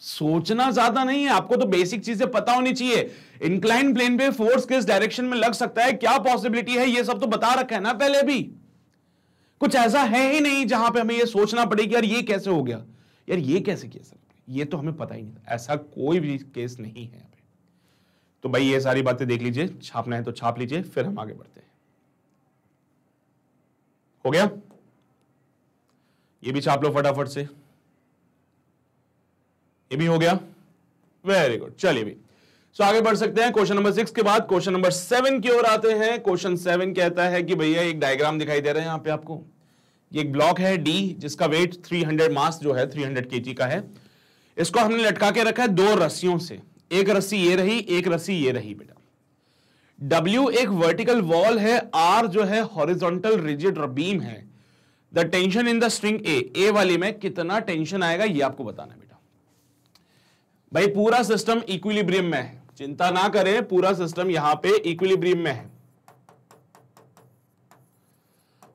सोचना ज्यादा नहीं है, आपको तो बेसिक चीजें पता होनी चाहिए। इंक्लाइन प्लेन पे फोर्स किस डायरेक्शन में लग सकता है, क्या पॉसिबिलिटी है, ये सब तो बता रखा है ना पहले भी। कुछ ऐसा है ही नहीं जहां पे हमें ये सोचना पड़ेगा यार ये कैसे हो गया, यार ये कैसे किया सर, ये तो हमें पता ही नहीं था। ऐसा कोई भी केस नहीं है यहाँ पे। तो भाई ये सारी बातें देख लीजिए, छापना है तो छाप लीजिए, फिर हम आगे बढ़ते हैं। हो गया, ये भी छाप लो फटाफट से, ये भी हो गया, वेरी गुड। चलिए भी सो आगे बढ़ सकते हैं। क्वेश्चन नंबर 6 के बाद क्वेश्चन नंबर 7 की ओर आते हैं। क्वेश्चन 7 कहता है कि भैया एक डायग्राम दिखाई दे रहा है यहां पे आपको। ये एक ब्लॉक है डी, जिसका वेट 300 मास जो है 300 kg का है। इसको हमने लटका के रखा है 2 रस्सियों से, एक रस्सी ये रही, एक रस्सी ये रही बेटा। W एक वर्टिकल वॉल है, R जो है हॉरिजॉन्टल रिजिड बीम है। The tension in the string ए वाली में कितना टेंशन आएगा ये आपको बताना है बेटा। भाई पूरा सिस्टम इक्विलिब्रियम में है, चिंता ना करें, पूरा सिस्टम यहां पे इक्विलिब्रियम में है।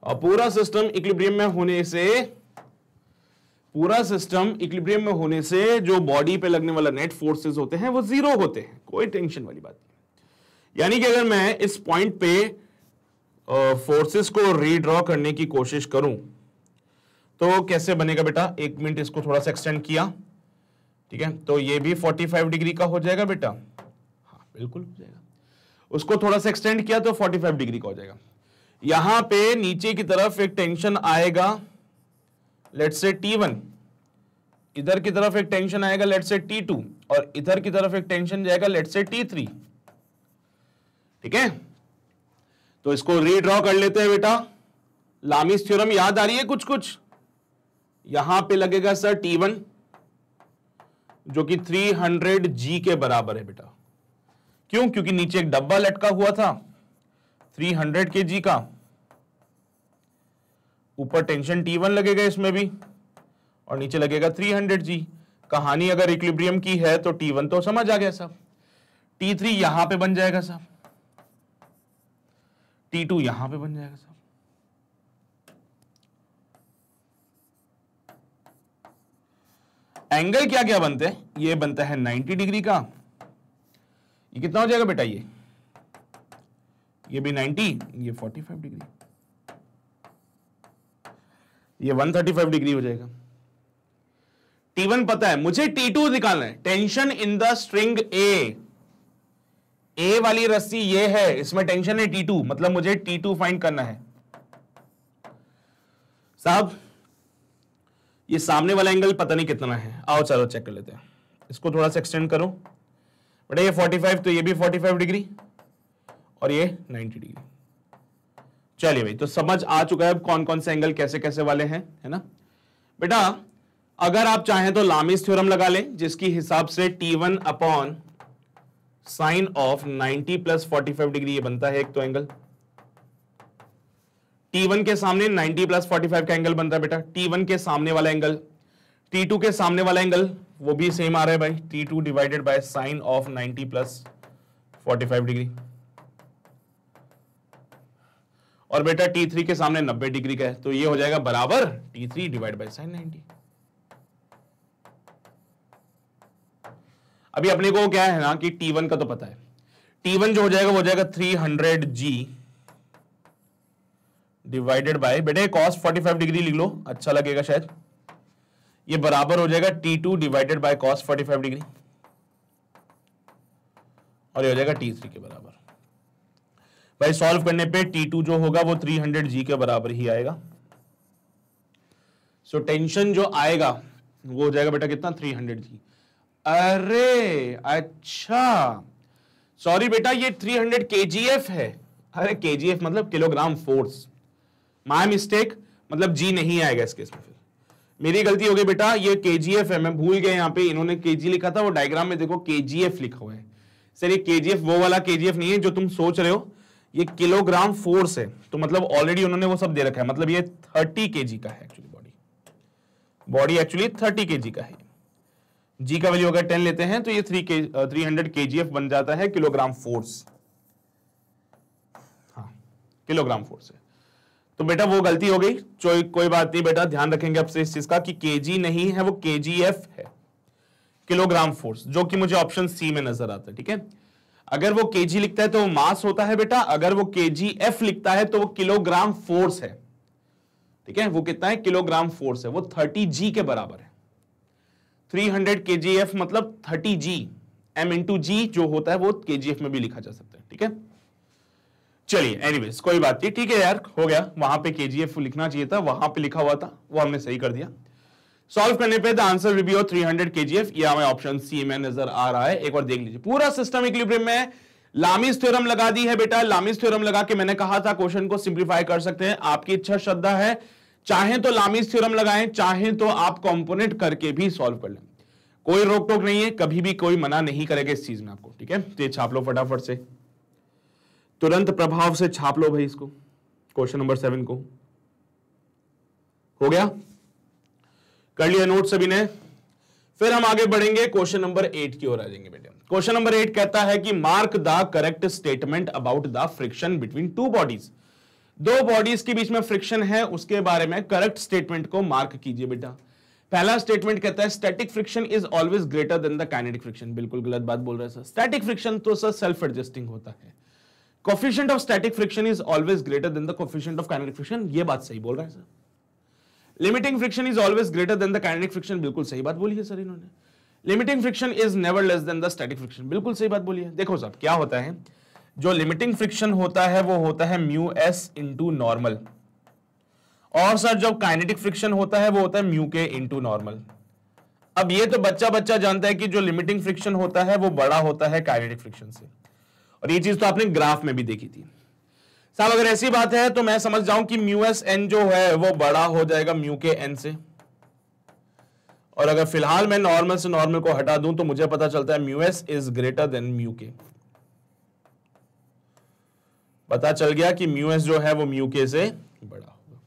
और पूरा सिस्टम इक्विलिब्रियम में होने से जो बॉडी पे लगने वाला नेट फोर्सेस होते हैं वो 0 होते हैं, कोई टेंशन वाली बात नहीं। यानी कि अगर मैं इस पॉइंट पे फोर्सेस को रीड्रॉ करने की कोशिश करूं तो कैसे बनेगा बेटा। 1 मिनट इसको थोड़ा सा एक्सटेंड किया, ठीक है, तो ये भी 45 डिग्री का हो जाएगा बेटा। हाँ बिल्कुल हो जाएगा। उसको थोड़ा सा एक्सटेंड किया तो 45 डिग्री का हो जाएगा। यहां पे नीचे की तरफ एक टेंशन आएगा, लेट्स से T1, इधर की तरफ एक टेंशन आएगा लेट्स से T2, और इधर की तरफ एक टेंशन जाएगा लेट्स से T3, ठीक है। तो इसको रीड्रॉ कर लेते हैं बेटा। लामीस थ्योरम याद आ रही है कुछ कुछ। यहां पे लगेगा सर T1 जो कि 300G के बराबर है बेटा। क्यों? क्योंकि नीचे एक डब्बा लटका हुआ था 300 kg का, ऊपर टेंशन T1 लगेगा इसमें भी, और नीचे लगेगा 300G। कहानी अगर इक्विलिब्रियम की है तो T1 तो समझ आ गया साहब, T3 यहां पे बन जाएगा साहब, T2 यहां पे बन जाएगा साहब। एंगल क्या क्या बनते हैं? ये बनता है 90 डिग्री का। ये कितना हो जाएगा बेटा? ये भी 90, ये 45 डिग्री, ये 135 डिग्री हो जाएगा। T1 पता है मुझे, T2 निकालना है। टेंशन इन द स्ट्रिंग ए वाली रस्सी ये है, इसमें टेंशन है T2, मतलब मुझे T2 फाइंड करना है साहब। ये सामने वाला एंगल पता नहीं कितना है, आओ चलो चेक कर लेते हैं। इसको थोड़ा सा एक्सटेंड करो बेटा, ये 45 तो ये भी 45 डिग्री और ये 90 डिग्री। चलिए भाई, तो समझ आ चुका है अब कौन कौन से एंगल कैसे कैसे वाले हैं, है ना बेटा। अगर आप चाहें तो लामीस थ्योरम लगा लें, जिसकी हिसाब से T1 upon sine of 90 plus 45 degree ये बनता है एक तो एंगल। T1 के सामने 90 प्लस 45 का एंगल बनता है बेटा। T1 के सामने वाला एंगल, T2 के सामने वाला एंगल वो भी सेम आ रहा है भाई, T2 divided by sine of 90 plus 45 degree. और बेटा T3 के सामने 90 डिग्री का है, तो ये हो जाएगा बराबर T3 डिवाइड बाय साइन 90। अभी अपने को क्या है ना कि T1 का तो पता है, T1 जो हो जाएगा वो हो जाएगा 300G डिवाइडेड बाय, बेटे cos 45 डिग्री लिख लो, अच्छा लगेगा शायद, ये बराबर हो जाएगा T2 divided by cos 45 degree, और ये हो जाएगा T3 के बराबर। भाई सॉल्व करने पे T2 जो होगा वो 300G के बराबर ही आएगा। सो टेंशन जो आएगा वो हो जाएगा बेटा कितना, 300G। अरे अच्छा, सॉरी बेटा, ये 300 kgf है। अरे kgf मतलब किलोग्राम फोर्स, माय मिस्टेक, मतलब जी नहीं आएगा इस केस में, फिर मेरी गलती हो गई बेटा, ये kgf है, मैं भूल गया, यहाँ पे इन्होंने kg लिखा था, वो डायग्राम में देखो kgf लिखा हुआ है। सर ये kgf वो वाला kgf नहीं है जो तुम सोच रहे हो, ये किलोग्राम फोर्स है, तो मतलब ऑलरेडी उन्होंने वो सब दे रखा है, मतलब ये 30 kg का है एक्चुअली, बॉडी एक्चुअली 30 kg का है। जी का वैल्यू अगर 10 लेते हैं तो ये 300 kgf बन जाता है, किलोग्राम फोर्स, हाँ किलोग्राम फोर्स है। तो बेटा वो गलती हो गई, कोई बात नहीं बेटा, ध्यान रखेंगे अब से इस चीज का कि kg नहीं है, वो kgf है, किलोग्राम फोर्स, जो कि मुझे ऑप्शन सी में नजर आता है। ठीक है, अगर वो kg लिखता है तो वो मास होता है बेटा, अगर वो kgf लिखता है तो वो किलोग्राम फोर्स है। ठीक है, वो कितना है, किलोग्राम फोर्स है, वो 30G के बराबर है। 300 kgf मतलब 30G, m इंटू जी जो होता है वो kgf में भी लिखा जा सकता है। ठीक है, चलिए एनीवेज कोई बात नहीं, ठीक है यार, हो गया, वहां पे kgf लिखना चाहिए था, वहां पे लिखा हुआ था, वो हमने सही कर दिया। सॉल्व करने पे the answer will B 300 kgf, ये हमें ऑप्शन सी में नजर आ रहा है। एक बार देख लीजिए, पूरा सिस्टम इक्विलिब्रियम में लामीज थ्योरम लगा दी है बेटा। लामीज थ्योरम लगा के मैंने कहा था क्वेश्चन को सिंप्लीफाई कर सकते हैं, आपकी इच्छा श्रद्धा है, चाहे तो लामीज थ्योरम लगाएं, चाहे तो आप कंपोनेंट करके भी सॉल्व कर लें, कोई रोक टोक नहीं है, कभी भी कोई मना नहीं करेगा इस चीज में आपको। ठीक है, तो ये छाप लो फटाफट से, तुरंत प्रभाव से छाप लो भाई इसको, क्वेश्चन नंबर 7 को। हो गया, कर लिया नोट सभी ने? फिर हम आगे बढ़ेंगे, क्वेश्चन नंबर 8 की ओर आ जाएंगे बेटे। क्वेश्चन नंबर 8 कहता है कि mark the correct statement about the friction between two bodies. दो बॉडीज के बीच में फ्रिक्शन है, उसके बारे में करेक्ट स्टेटमेंट को मार्क कीजिए बेटा। पहला स्टेटमेंट कहता है static friction is always greater than the kinetic friction. बिल्कुल गलत बात बोल रहे हैं सर, स्टैटिक फ्रिक्शन तो सर सेल्फ एडजस्टिंग होता है, coefficient of static friction is always greater than the coefficient of kinetic friction, ये बात सही बोल रहे हैं sir. Limiting friction is always greater than the kinetic friction, बिल्कुल सही बात बोली है सर इन्होंने। Limiting friction is never less than the static friction, बिल्कुल सही बात बोली है। देखो साहब क्या होता है, जो लिमिटिंग फ्रिक्शन होता है वो होता है म्यू एस इंटू नॉर्मल, और सर जो काइनेटिक फ्रिक्शन होता है वो होता है म्यू के इंटू नॉर्मल। अब ये तो बच्चा बच्चा जानता है कि जो लिमिटिंग फ्रिक्शन होता है वो बड़ा होता है काइनेटिक फ्रिक्शन से, और ये चीज तो आपने ग्राफ में भी देखी थी साहब। अगर ऐसी बात है तो मैं समझ जाऊं कि म्यू एस एन जो है वो बड़ा हो जाएगा म्यू के एन से, और अगर फिलहाल मैं नॉर्मल से नॉर्मल को हटा दूं तो मुझे पता चलता है mu S is greater than mu के। पता चल गया कि म्यू एस जो है वो म्यू के से बड़ा होगा।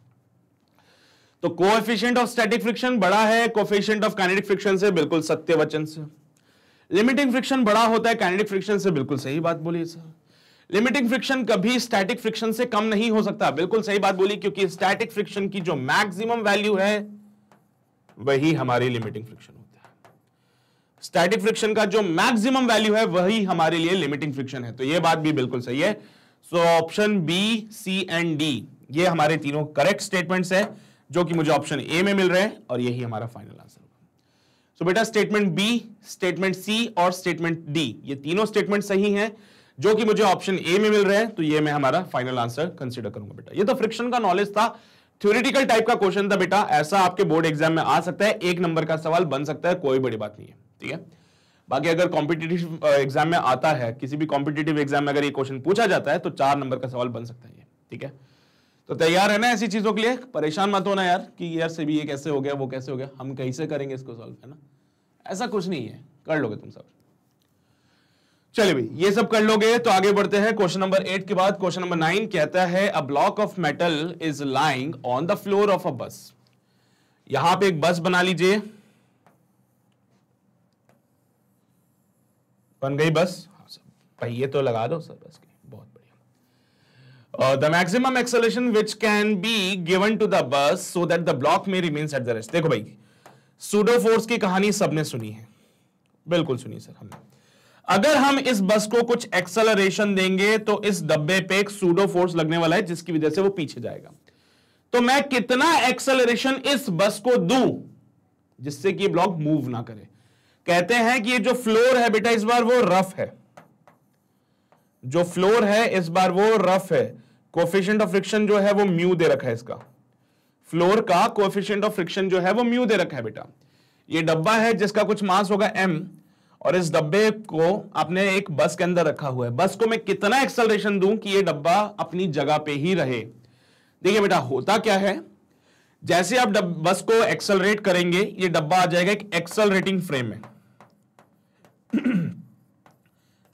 तो कोएफिशिएंट ऑफ स्टैटिक फ्रिक्शन बड़ा है कोएफिशिएंट ऑफ काइनेटिक फ्रिक्शन से, बिल्कुल सत्य वचन से। लिमिटिंग फ्रिक्शन बड़ा होता है काइनेटिक फ्रिक्शन से, बिल्कुल सही बात बोली सर। लिमिटिंग फ्रिक्शन कभी स्टैटिक फ्रिक्शन से कम नहीं हो सकता, बिल्कुल सही बात बोली, क्योंकि स्टैटिक फ्रिक्शन की जो मैक्सिमम वैल्यू है वही हमारी लिमिटिंग फ्रिक्शन होता है। स्टैटिक फ्रिक्शन का जो मैक्सिमम वैल्यू है वही हमारे लिए लिमिटिंग फ्रिक्शन है, तो यह बात भी बिल्कुल सही है। So option B, C and D ये हमारे तीनों करेक्ट स्टेटमेंट्स है जो कि मुझे ऑप्शन ए में मिल रहे हैं, और यही हमारा फाइनल आंसर होगा। सो बेटा स्टेटमेंट बी, स्टेटमेंट सी और स्टेटमेंट डी ये तीनों स्टेटमेंट सही हैं जो कि मुझे ऑप्शन ए में मिल रहे हैं, तो ये मैं हमारा फाइनल आंसर कंसीडर करूंगा बेटा। ये तो फ्रिक्शन का नॉलेज था, थ्योरेटिकल टाइप का क्वेश्चन था बेटा, ऐसा आपके बोर्ड एग्जाम में आ सकता है, 1 नंबर का सवाल बन सकता है, कोई बड़ी बात नहीं है। ठीक है, बाकी अगर कॉम्पिटिटिव एग्जाम में आता है, किसी भी कॉम्पिटिटिव एग्जाम में अगर ये क्वेश्चन पूछा जाता है तो 4 नंबर का सवाल बन सकता है ये। ठीक है, तो तैयार है ना ऐसी चीजों के लिए? परेशान मत होना यार कि यार से भी ये कैसे हो गया वो कैसे हो गया, हम कैसे करेंगे इसको सॉल्व, है ना, ऐसा कुछ नहीं है, कर लोगे तुम सब। चलिए भाई ये सब कर लोगे तो आगे बढ़ते हैं। क्वेश्चन नंबर 8 के बाद क्वेश्चन नंबर 9 कहता है a block of metal is lying on the floor of a बस। यहां पे एक बस बना लीजिए, बन गई बस, पहिए तो लगा दो सर बस के, बहुत बढ़िया। The maximum acceleration which can be given to the bus so that the block में रिमेन्स एट द रेस्ट। देखो भाई सूडो फोर्स की कहानी सबने सुनी है, बिल्कुल सुनी सर हमने। अगर हम इस बस को कुछ एक्सेलरेशन देंगे तो इस डब्बे पे एक सूडो फोर्स लगने वाला है जिसकी वजह से वो पीछे जाएगा। तो मैं कितना एक्सेलरेशन इस बस को दूं जिससे कि ब्लॉक मूव ना करे। कहते हैं कि ये जो फ्लोर है बेटा इस बार वो रफ है, जो फ्लोर है इस बार वो रफ है। कोएफिशिएंट ऑफ फ्रिक्शन जो है वो म्यू दे रखा है, इसका फ्लोर का कोएफिशिएंट ऑफ फ्रिक्शन जो है वो म्यू दे रखा है बेटा। ये डब्बा है जिसका कुछ मास होगा m, और इस डब्बे को आपने एक बस के अंदर रखा हुआ है। बस को मैं कितना एक्सेलरेशन दूं कि ये डब्बा अपनी जगह पे ही रहे। देखिए बेटा होता क्या है, जैसे आप बस को एक्सेलरेट करेंगे ये डब्बा आ जाएगा एक एक्सेलरेटिंग फ्रेम में।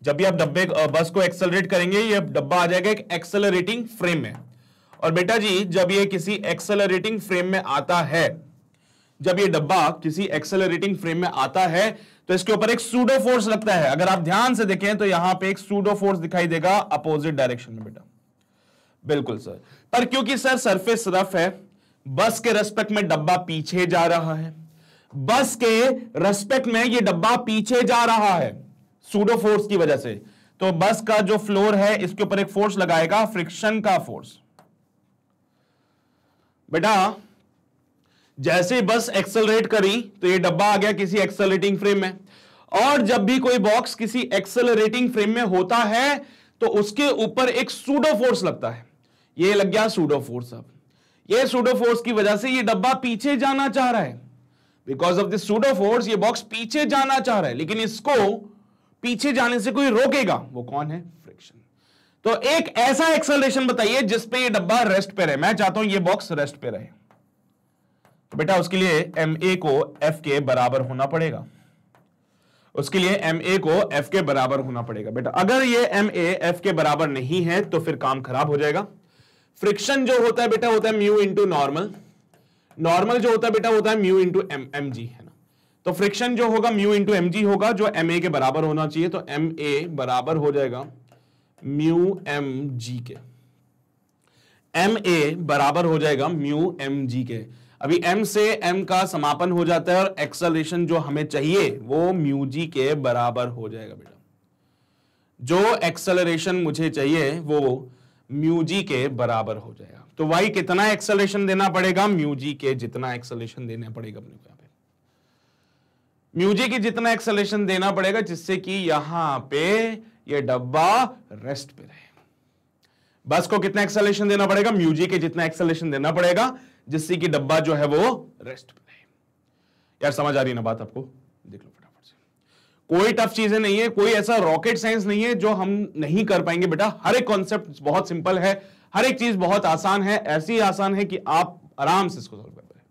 जब भी आप बस को एक्सेलरेट करेंगे ये डब्बा आ जाएगा एक एक्सेलरेटिंग फ्रेम में। और बेटा जी जब ये किसी एक्सेलरेटिंग फ्रेम में आता है, जब ये डब्बा किसी एक्सेलरेटिंग फ्रेम में आता है तो इसके ऊपर एक सूडो फोर्स लगता है। अगर आप ध्यान से देखें तो यहां पे एक सूडो फोर्स दिखाई देगा अपोजिट डायरेक्शन में बेटा। बिल्कुल सर, पर क्योंकि सर सरफेस रफ है, बस के रेस्पेक्ट में डब्बा पीछे जा रहा है, बस के रेस्पेक्ट में ये डब्बा पीछे जा रहा है सूडो फोर्स की वजह से, तो बस का जो फ्लोर है इसके ऊपर एक फोर्स लगाएगा, फ्रिक्शन का फोर्स। बेटा जैसे बस एक्सेलरेट करी तो ये डब्बा आ गया किसी एक्सेलरेटिंग फ्रेम में, और जब भी कोई बॉक्स किसी एक्सेलरेटिंग फ्रेम में होता है तो उसके ऊपर एक सूडो फोर्स लगता है। ये लग गया सूडो फोर्स। अब ये सूडो फोर्स की वजह से ये डब्बा पीछे जाना चाह रहा है। Because of this pseudo force ये बॉक्स पीछे जाना चाह रहा है, लेकिन इसको पीछे जाने से कोई रोकेगा, वो कौन है? फ्रिक्शन। तो एक ऐसा एक्सेलरेशन बताइए जिसपे ये डब्बा रेस्ट पे रहे। मैं चाहता हूं ये बॉक्स रेस्ट पे रहे, तो बेटा उसके लिए ma को f के बराबर होना पड़ेगा। उसके लिए ma को f के बराबर होना पड़ेगा बेटा। अगर ये ma f के बराबर नहीं है तो फिर काम खराब हो जाएगा। फ्रिक्शन जो होता है बेटा होता है म्यू इंटू नॉर्मल, नॉर्मल जो होता है बेटा होता है म्यू इंटू mg, है ना। तो फ्रिक्शन जो होगा म्यू इंटू mg होगा, जो ma के बराबर होना चाहिए। तो ma बराबर हो जाएगा म्यू mg के, ma बराबर हो जाएगा म्यू mg के। अभी m से m का समापन हो जाता है और एक्सेलरेशन जो हमें चाहिए वो म्यू जी के बराबर हो जाएगा बेटा। जो एक्सेलरेशन मुझे चाहिए वो म्यू जी के बराबर हो जाएगा। तो y कितना एक्सेलरेशन देना पड़ेगा? म्यू जी के जितना एक्सेलरेशन देना पड़ेगा अपने को। यहाँ पे म्यू जी के जितना एक्सेलरेशन देना पड़ेगा जिससे कि यहां पे ये डब्बा रेस्ट पे रहे। बस को कितना एक्सेलरेशन देना पड़ेगा? म्यू जी के जितना एक्सेलरेशन देना पड़ेगा जिससे कि डब्बा जो है वो रेस्ट पे रहे। यार समझ आ रही है ना बात आपको? देख लो फटाफट से। कोई टफ चीजें नहीं है, कोई ऐसा रॉकेट साइंस नहीं है जो हम नहीं कर पाएंगे बेटा। हर एक कॉन्सेप्ट बहुत सिंपल है, हर एक चीज बहुत आसान है, ऐसी आसान है कि आप आराम से इसको सॉल्व कर पाए।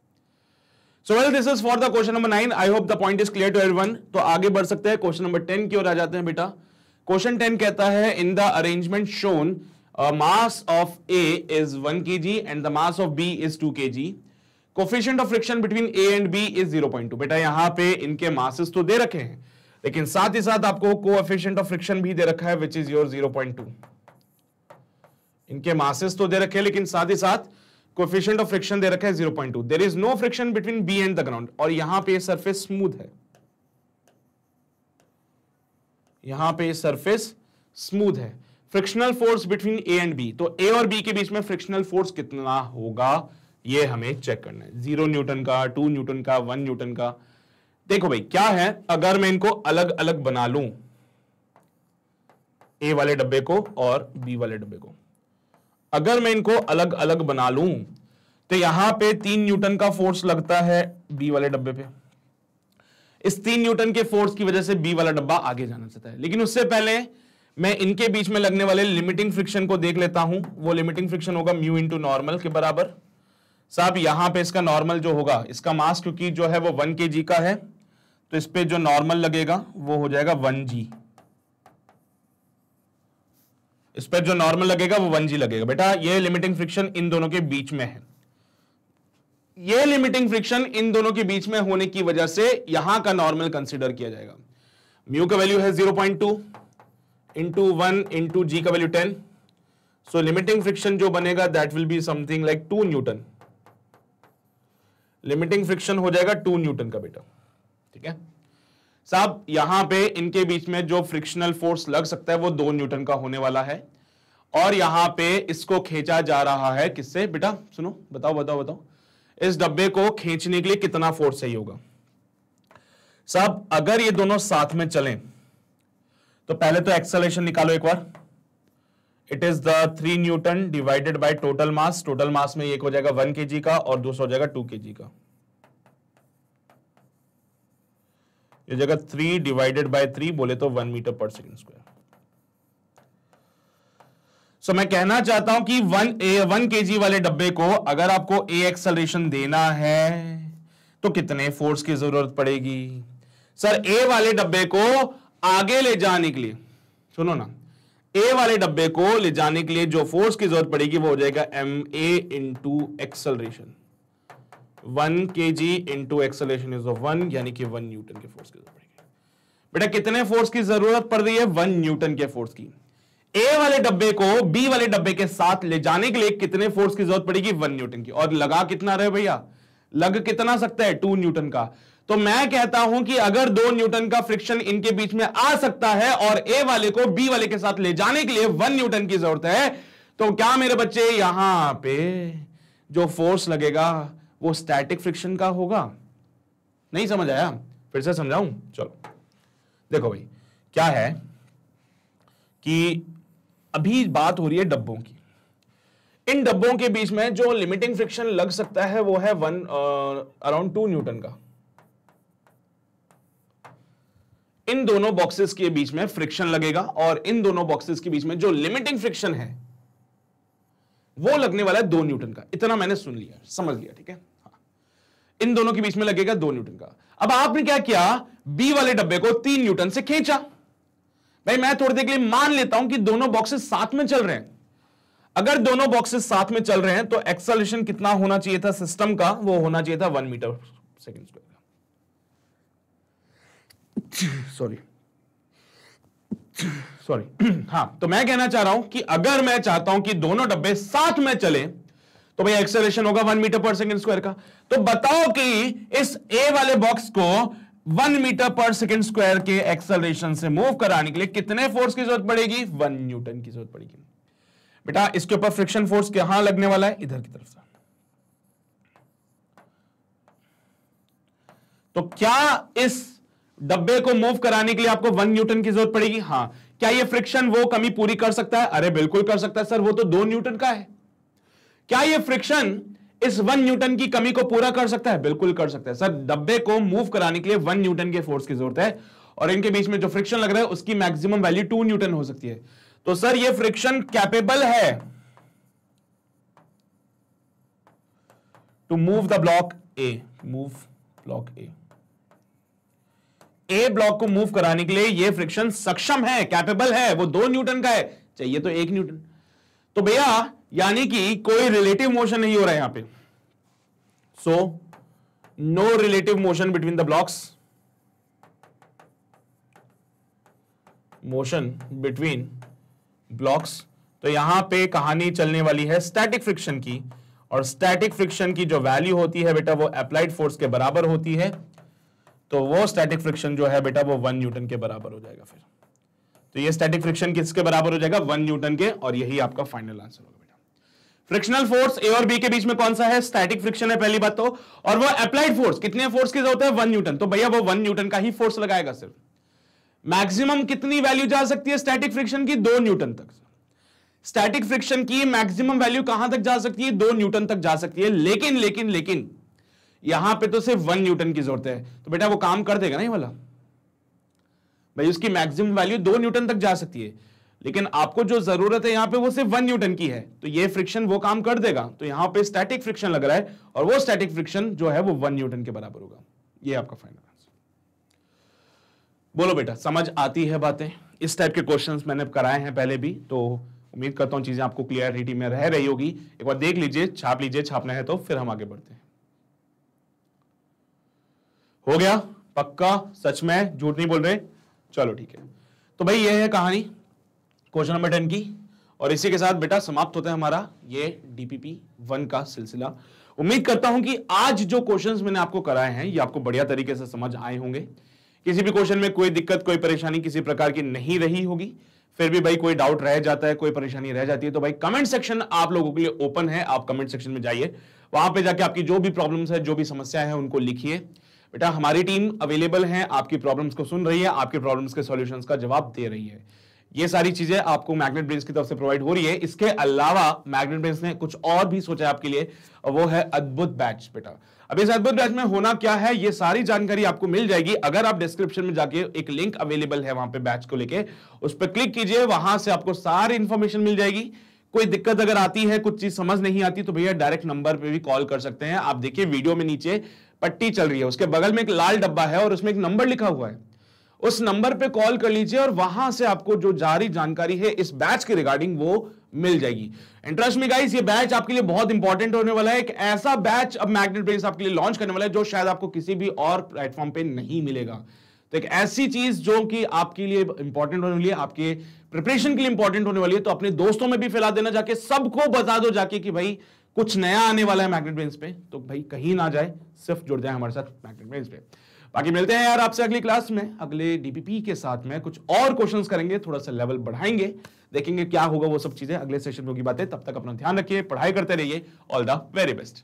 So well this is for the question number 9। I hope the point is clear to everyone. तो आगे बढ़ सकते हैं, क्वेश्चन नंबर 10 की ओर आ जाते हैं बेटा। क्वेश्चन 10 कहता है in the arrangement shown mass of A is 1 kg and the mass of B is 2 kg. Coefficient of friction between A and B is 0.2. बेटा यहां पे इनके masses तो दे रखे हैं, लेकिन साथ ही साथ आपको coefficient of friction भी दे रखा है which is your 0.2. इनके masses तो दे रखे हैं लेकिन साथ ही साथ coefficient of friction दे रखा है 0.2. There is no friction between B and the ground. और यहां पे surface smooth है, यहां पे surface smooth है। Frictional force between A and B, तो ए और बी के बीच में फ्रिक्शनल फोर्स कितना होगा ये हमें चेक करना है। 0 न्यूटन का, 2 न्यूटन का, 1 न्यूटन का। देखो भाई क्या है, अगर मैं इनको अलग अलग बना लूं, ए वाले डब्बे को और बी वाले डब्बे को, अगर मैं इनको अलग अलग बना लूं तो यहां पे 3 न्यूटन का फोर्स लगता है बी वाले डब्बे पे। इस 3 न्यूटन के फोर्स की वजह से बी वाला डब्बा आगे जाना चाहता है, लेकिन उससे पहले मैं इनके बीच में लगने वाले लिमिटिंग फ्रिक्शन को देख लेता हूं। वो लिमिटिंग फ्रिक्शन होगा म्यू इंटू नॉर्मल के बराबर। साहब यहां पे इसका नॉर्मल जो होगा, इसका मास क्योंकि जो है वो 1 kg का है, तो इस पे जो नॉर्मल लगेगा वो हो जाएगा 1g। इस पे जो नॉर्मल लगेगा वो 1g लगेगा बेटा। ये लिमिटिंग फ्रिक्शन इन दोनों के बीच में है। ये लिमिटिंग फ्रिक्शन इन दोनों के बीच में होने की वजह से यहां का नॉर्मल कंसीडर किया जाएगा। म्यू का वैल्यू है 0.2 इंटू 1 इंटू जी का वैल्यू 10। सो लिमिटिंग फ्रिक्शन जो बनेगा that will be something like 2 Newton. Limiting friction हो जाएगा 2 न्यूटन का बेटा, ठीक है साहब। यहां पे इनके बीच में जो फ्रिक्शनल फोर्स लग सकता है वो 2 न्यूटन का होने वाला है। और यहां पे इसको खींचा जा रहा है किससे बेटा, सुनो बताओ बताओ बताओ, इस डब्बे को खींचने के लिए कितना फोर्स चाहिए होगा। सब अगर ये दोनों साथ में चलें तो पहले तो एक्सेलरेशन निकालो एक बार। It is the 3 newton divided by total mass. Total mass में एक हो जाएगा 1 kg का और दूसरा हो जाएगा 2 kg का। ये जगह 3 डिवाइडेड बाय 3 बोले तो 1 मीटर पर सेकेंड स्क्वायर। सो मैं कहना चाहता हूं कि 1 kg वाले डब्बे को अगर आपको ए एक्सेलरेशन देना है तो कितने फोर्स की जरूरत पड़ेगी। सर ए वाले डब्बे को आगे ले जाने के लिए, सुनो ना, ए वाले डब्बे को ले जाने के लिए जो फोर्स की जरूरत पड़ेगी वो हो जाएगा ma into acceleration. 1 kg into acceleration is 1, यानी कि 1 न्यूटन के फोर्स की जरूरत पड़ेगी। बेटा कितने फोर्स की जरूरत पड़ रही है, 1 न्यूटन के फोर्स की। ए वाले डब्बे को बी वाले डब्बे के साथ ले जाने के लिए कितने फोर्स की जरूरत पड़ेगी, 1 न्यूटन की। और लगा कितना रहे भैया, लग कितना सकता है, 2 न्यूटन का। तो मैं कहता हूं कि अगर 2 न्यूटन का फ्रिक्शन इनके बीच में आ सकता है और ए वाले को बी वाले के साथ ले जाने के लिए 1 न्यूटन की जरूरत है, तो क्या मेरे बच्चे यहां पे जो फोर्स लगेगा वो स्टैटिक फ्रिक्शन का होगा। नहीं समझ आया, फिर से समझाऊं, चलो देखो भाई क्या है कि अभी बात हो रही है डब्बों की। इन डब्बों के बीच में जो लिमिटिंग फ्रिक्शन लग सकता है वो है अराउंड 2 न्यूटन का। इन दोनों बॉक्सेस के बीच में फ्रिक्शन लगेगा और इन दोनों बॉक्सेस के बीच में जो लिमिटिंग फ्रिक्शन है वो लगने वाला है 2 न्यूटन का। इतना मैंने सुन लिया, समझ लिया, ठीक है। हाँ, इन दोनों के बीच में लगेगा 2 न्यूटन का। अब आपने क्या किया, बी वाले डब्बे को 3 न्यूटन से खींचा। भाई मैं थोड़ी देर के लिए मान लेता हूं कि दोनों बॉक्सेस साथ में चल रहे हैं। अगर दोनों बॉक्सेस साथ में चल रहे हैं तो एक्सेलरेशन कितना होना चाहिए था सिस्टम का, वो होना चाहिए था 1 मीटर सेकेंड स्क्वायर का। सॉरी हाँ, तो मैं कहना चाह रहा हूं कि अगर मैं चाहता हूं कि दोनों डब्बे साथ में चले तो भाई एक्सेलरेशन होगा 1 मीटर पर सेकेंड स्क्वायर का। तो बताओ कि इस ए वाले बॉक्स को 1 मीटर पर सेकेंड स्क्वायर के एक्सेलरेशन से मूव कराने के लिए कितने फोर्स की जरूरत पड़ेगी, 1 न्यूटन की जरूरत पड़ेगी। बेटा इसके ऊपर फ्रिक्शन फोर्स कहां लगने वाला है, इधर की तरफ से। तो क्या इस डब्बे को मूव कराने के लिए आपको 1 न्यूटन की जरूरत पड़ेगी। हां, क्या यह फ्रिक्शन वो कमी पूरी कर सकता है, अरे बिल्कुल कर सकता है सर, वो तो 2 न्यूटन का है। क्या यह फ्रिक्शन इस 1 न्यूटन की कमी को पूरा कर सकता है, बिल्कुल कर सकता है सर। डब्बे को मूव कराने के लिए 1 न्यूटन के फोर्स की जरूरत है और इनके बीच में जो फ्रिक्शन लग रहा है उसकी मैक्सिमम वैल्यू 2 न्यूटन हो सकती है। तो सर यह फ्रिक्शन कैपेबल है to move the block A, move block A block को मूव कराने के लिए यह फ्रिक्शन सक्षम है, कैपेबल है। वो 2 न्यूटन का है, चाहिए तो 1 न्यूटन। तो भैया यानी कि कोई रिलेटिव मोशन नहीं हो रहा है यहां पे। So no relative motion between the blocks, motion between blocks. तो यहां पे कहानी चलने वाली है स्टैटिक फ्रिक्शन की, और स्टैटिक फ्रिक्शन की जो वैल्यू होती है बेटा वो अप्लाइड फोर्स के बराबर होती है। तो वो स्टैटिक फ्रिक्शन जो है बेटा वो 1 न्यूटन के बराबर हो जाएगा। फिर तो ये स्टैटिक फ्रिक्शन किसके बराबर हो जाएगा, 1 न्यूटन के, और यही आपका फाइनल आंसर होगा बेटा। फ्रिक्शनल फोर्स ए और बी के बीच में कौन सा है, स्टैटिक फ्रिक्शन है पहली बात तो, और वो अप्लाइड फोर्स कितने फोर्स की जरूरत है, 1 न्यूटन। तो भैया वो 1 न्यूटन का ही फोर्स लगाएगा सिर्फ। मैक्सिमम कितनी वैल्यू जा सकती है स्टैटिक फ्रिक्शन की, 2 न्यूटन तक। स्टैटिक फ्रिक्शन की मैक्सिमम वैल्यू कहां तक जा सकती है, 2 न्यूटन तक जा सकती है। लेकिन लेकिन लेकिन यहां पे तो सिर्फ 1 न्यूटन की जरूरत है। तो बेटा वो काम कर देगा ना ये वाला, भाई उसकी मैक्सिमम वैल्यू 2 न्यूटन तक जा सकती है, लेकिन आपको जो जरूरत है यहां पे वो सिर्फ 1 न्यूटन की है। तो ये फ्रिक्शन वो काम कर देगा। तो यहां पे स्टैटिक फ्रिक्शन लग रहा है और वो स्टैटिक फ्रिक्शन जो है वो 1 न्यूटन के बराबर होगा। ये आपका फाइनल आंसर। बोलो बेटा समझ आती है बातें। इस टाइप के क्वेश्चंस मैंने कराए हैं पहले भी, तो उम्मीद करता हूं चीजें आपको क्लियरिटी में रह रही होगी। एक बार देख लीजिए, छाप लीजिए, छापना है तो फिर हम आगे बढ़ते हैं। हो गया पक्का, सच में झूठ नहीं बोल रहे, चलो ठीक है। तो भाई ये है कहानी क्वेश्चन नंबर 10 की, और इसी के साथ बेटा समाप्त होता है हमारा ये DPP 1 का सिलसिला। उम्मीद करता हूं कि आज जो क्वेश्चंस मैंने आपको कराए हैं ये आपको बढ़िया तरीके से समझ आए होंगे। किसी भी क्वेश्चन में कोई दिक्कत, कोई परेशानी किसी प्रकार की नहीं रही होगी। फिर भी भाई कोई डाउट रह जाता है, कोई परेशानी रह जाती है, तो भाई कमेंट सेक्शन आप लोगों के लिए ओपन है। आप कमेंट सेक्शन में जाइए, वहां पे जाके आपकी जो भी प्रॉब्लम्स है, जो भी समस्या है, उनको लिखिए। बेटा हमारी टीम अवेलेबल है, आपकी प्रॉब्लम्स को सुन रही है, आपके प्रॉब्लम्स के सॉल्यूशंस का जवाब दे रही है। ये सारी चीजें आपको मैग्नेट ब्रेन्स की तरफ से प्रोवाइड हो रही है। इसके अलावा मैग्नेट ब्रेन्स ने कुछ और भी सोचा है आपके लिए, और वो है अद्भुत बैच। बेटा अब इस अद्भुत बैच में होना क्या है, ये सारी जानकारी आपको मिल जाएगी अगर आप डिस्क्रिप्शन में जाके, एक लिंक अवेलेबल है वहां पे बैच को लेके, उस पर क्लिक कीजिए, वहां से आपको सारी इंफॉर्मेशन मिल जाएगी। कोई दिक्कत अगर आती है, कुछ चीज समझ नहीं आती, तो भैया डायरेक्ट नंबर पे भी कॉल कर सकते हैं। आप देखिए वीडियो में नीचे पट्टी चल रही है, उसके बगल में एक लाल डब्बा है और उसमें एक नंबर लिखा हुआ है, उस नंबर पे कॉल कर लीजिए और वहां से आपको जो जारी जानकारी है इस बैच के रिगार्डिंग वो मिल जाएगी। इंटरेस्ट में गाइस, ये बैच आपके लिए बहुत इंपॉर्टेंट होने वाला है। एक ऐसा बैच अब मैग्नेट ब्रेन्स आपके लिए लॉन्च करने वाला है जो शायद आपको किसी भी और प्लेटफॉर्म पे नहीं मिलेगा। तो एक ऐसी चीज जो कि आपके लिए इंपॉर्टेंट होने वाली है, आपके प्रिपरेशन के लिए इंपॉर्टेंट होने वाली है, तो अपने दोस्तों में भी फैला देना, जाके सबको बता दो जाके कि भाई कुछ नया आने वाला है मैग्नेट ब्रेन्स पे। तो भाई कहीं ना जाए, सिर्फ जुड़ जाए हमारे साथ मैग्नेट ब्रेन्स पे। बाकी मिलते हैं यार आपसे अगली क्लास में, अगले डीपीपी के साथ में कुछ और क्वेश्चंस करेंगे, थोड़ा सा लेवल बढ़ाएंगे, देखेंगे क्या होगा, वो सब चीजें अगले सेशन में होगी बातें। तब तक अपना ध्यान रखिए, पढ़ाई करते रहिए। All the very best.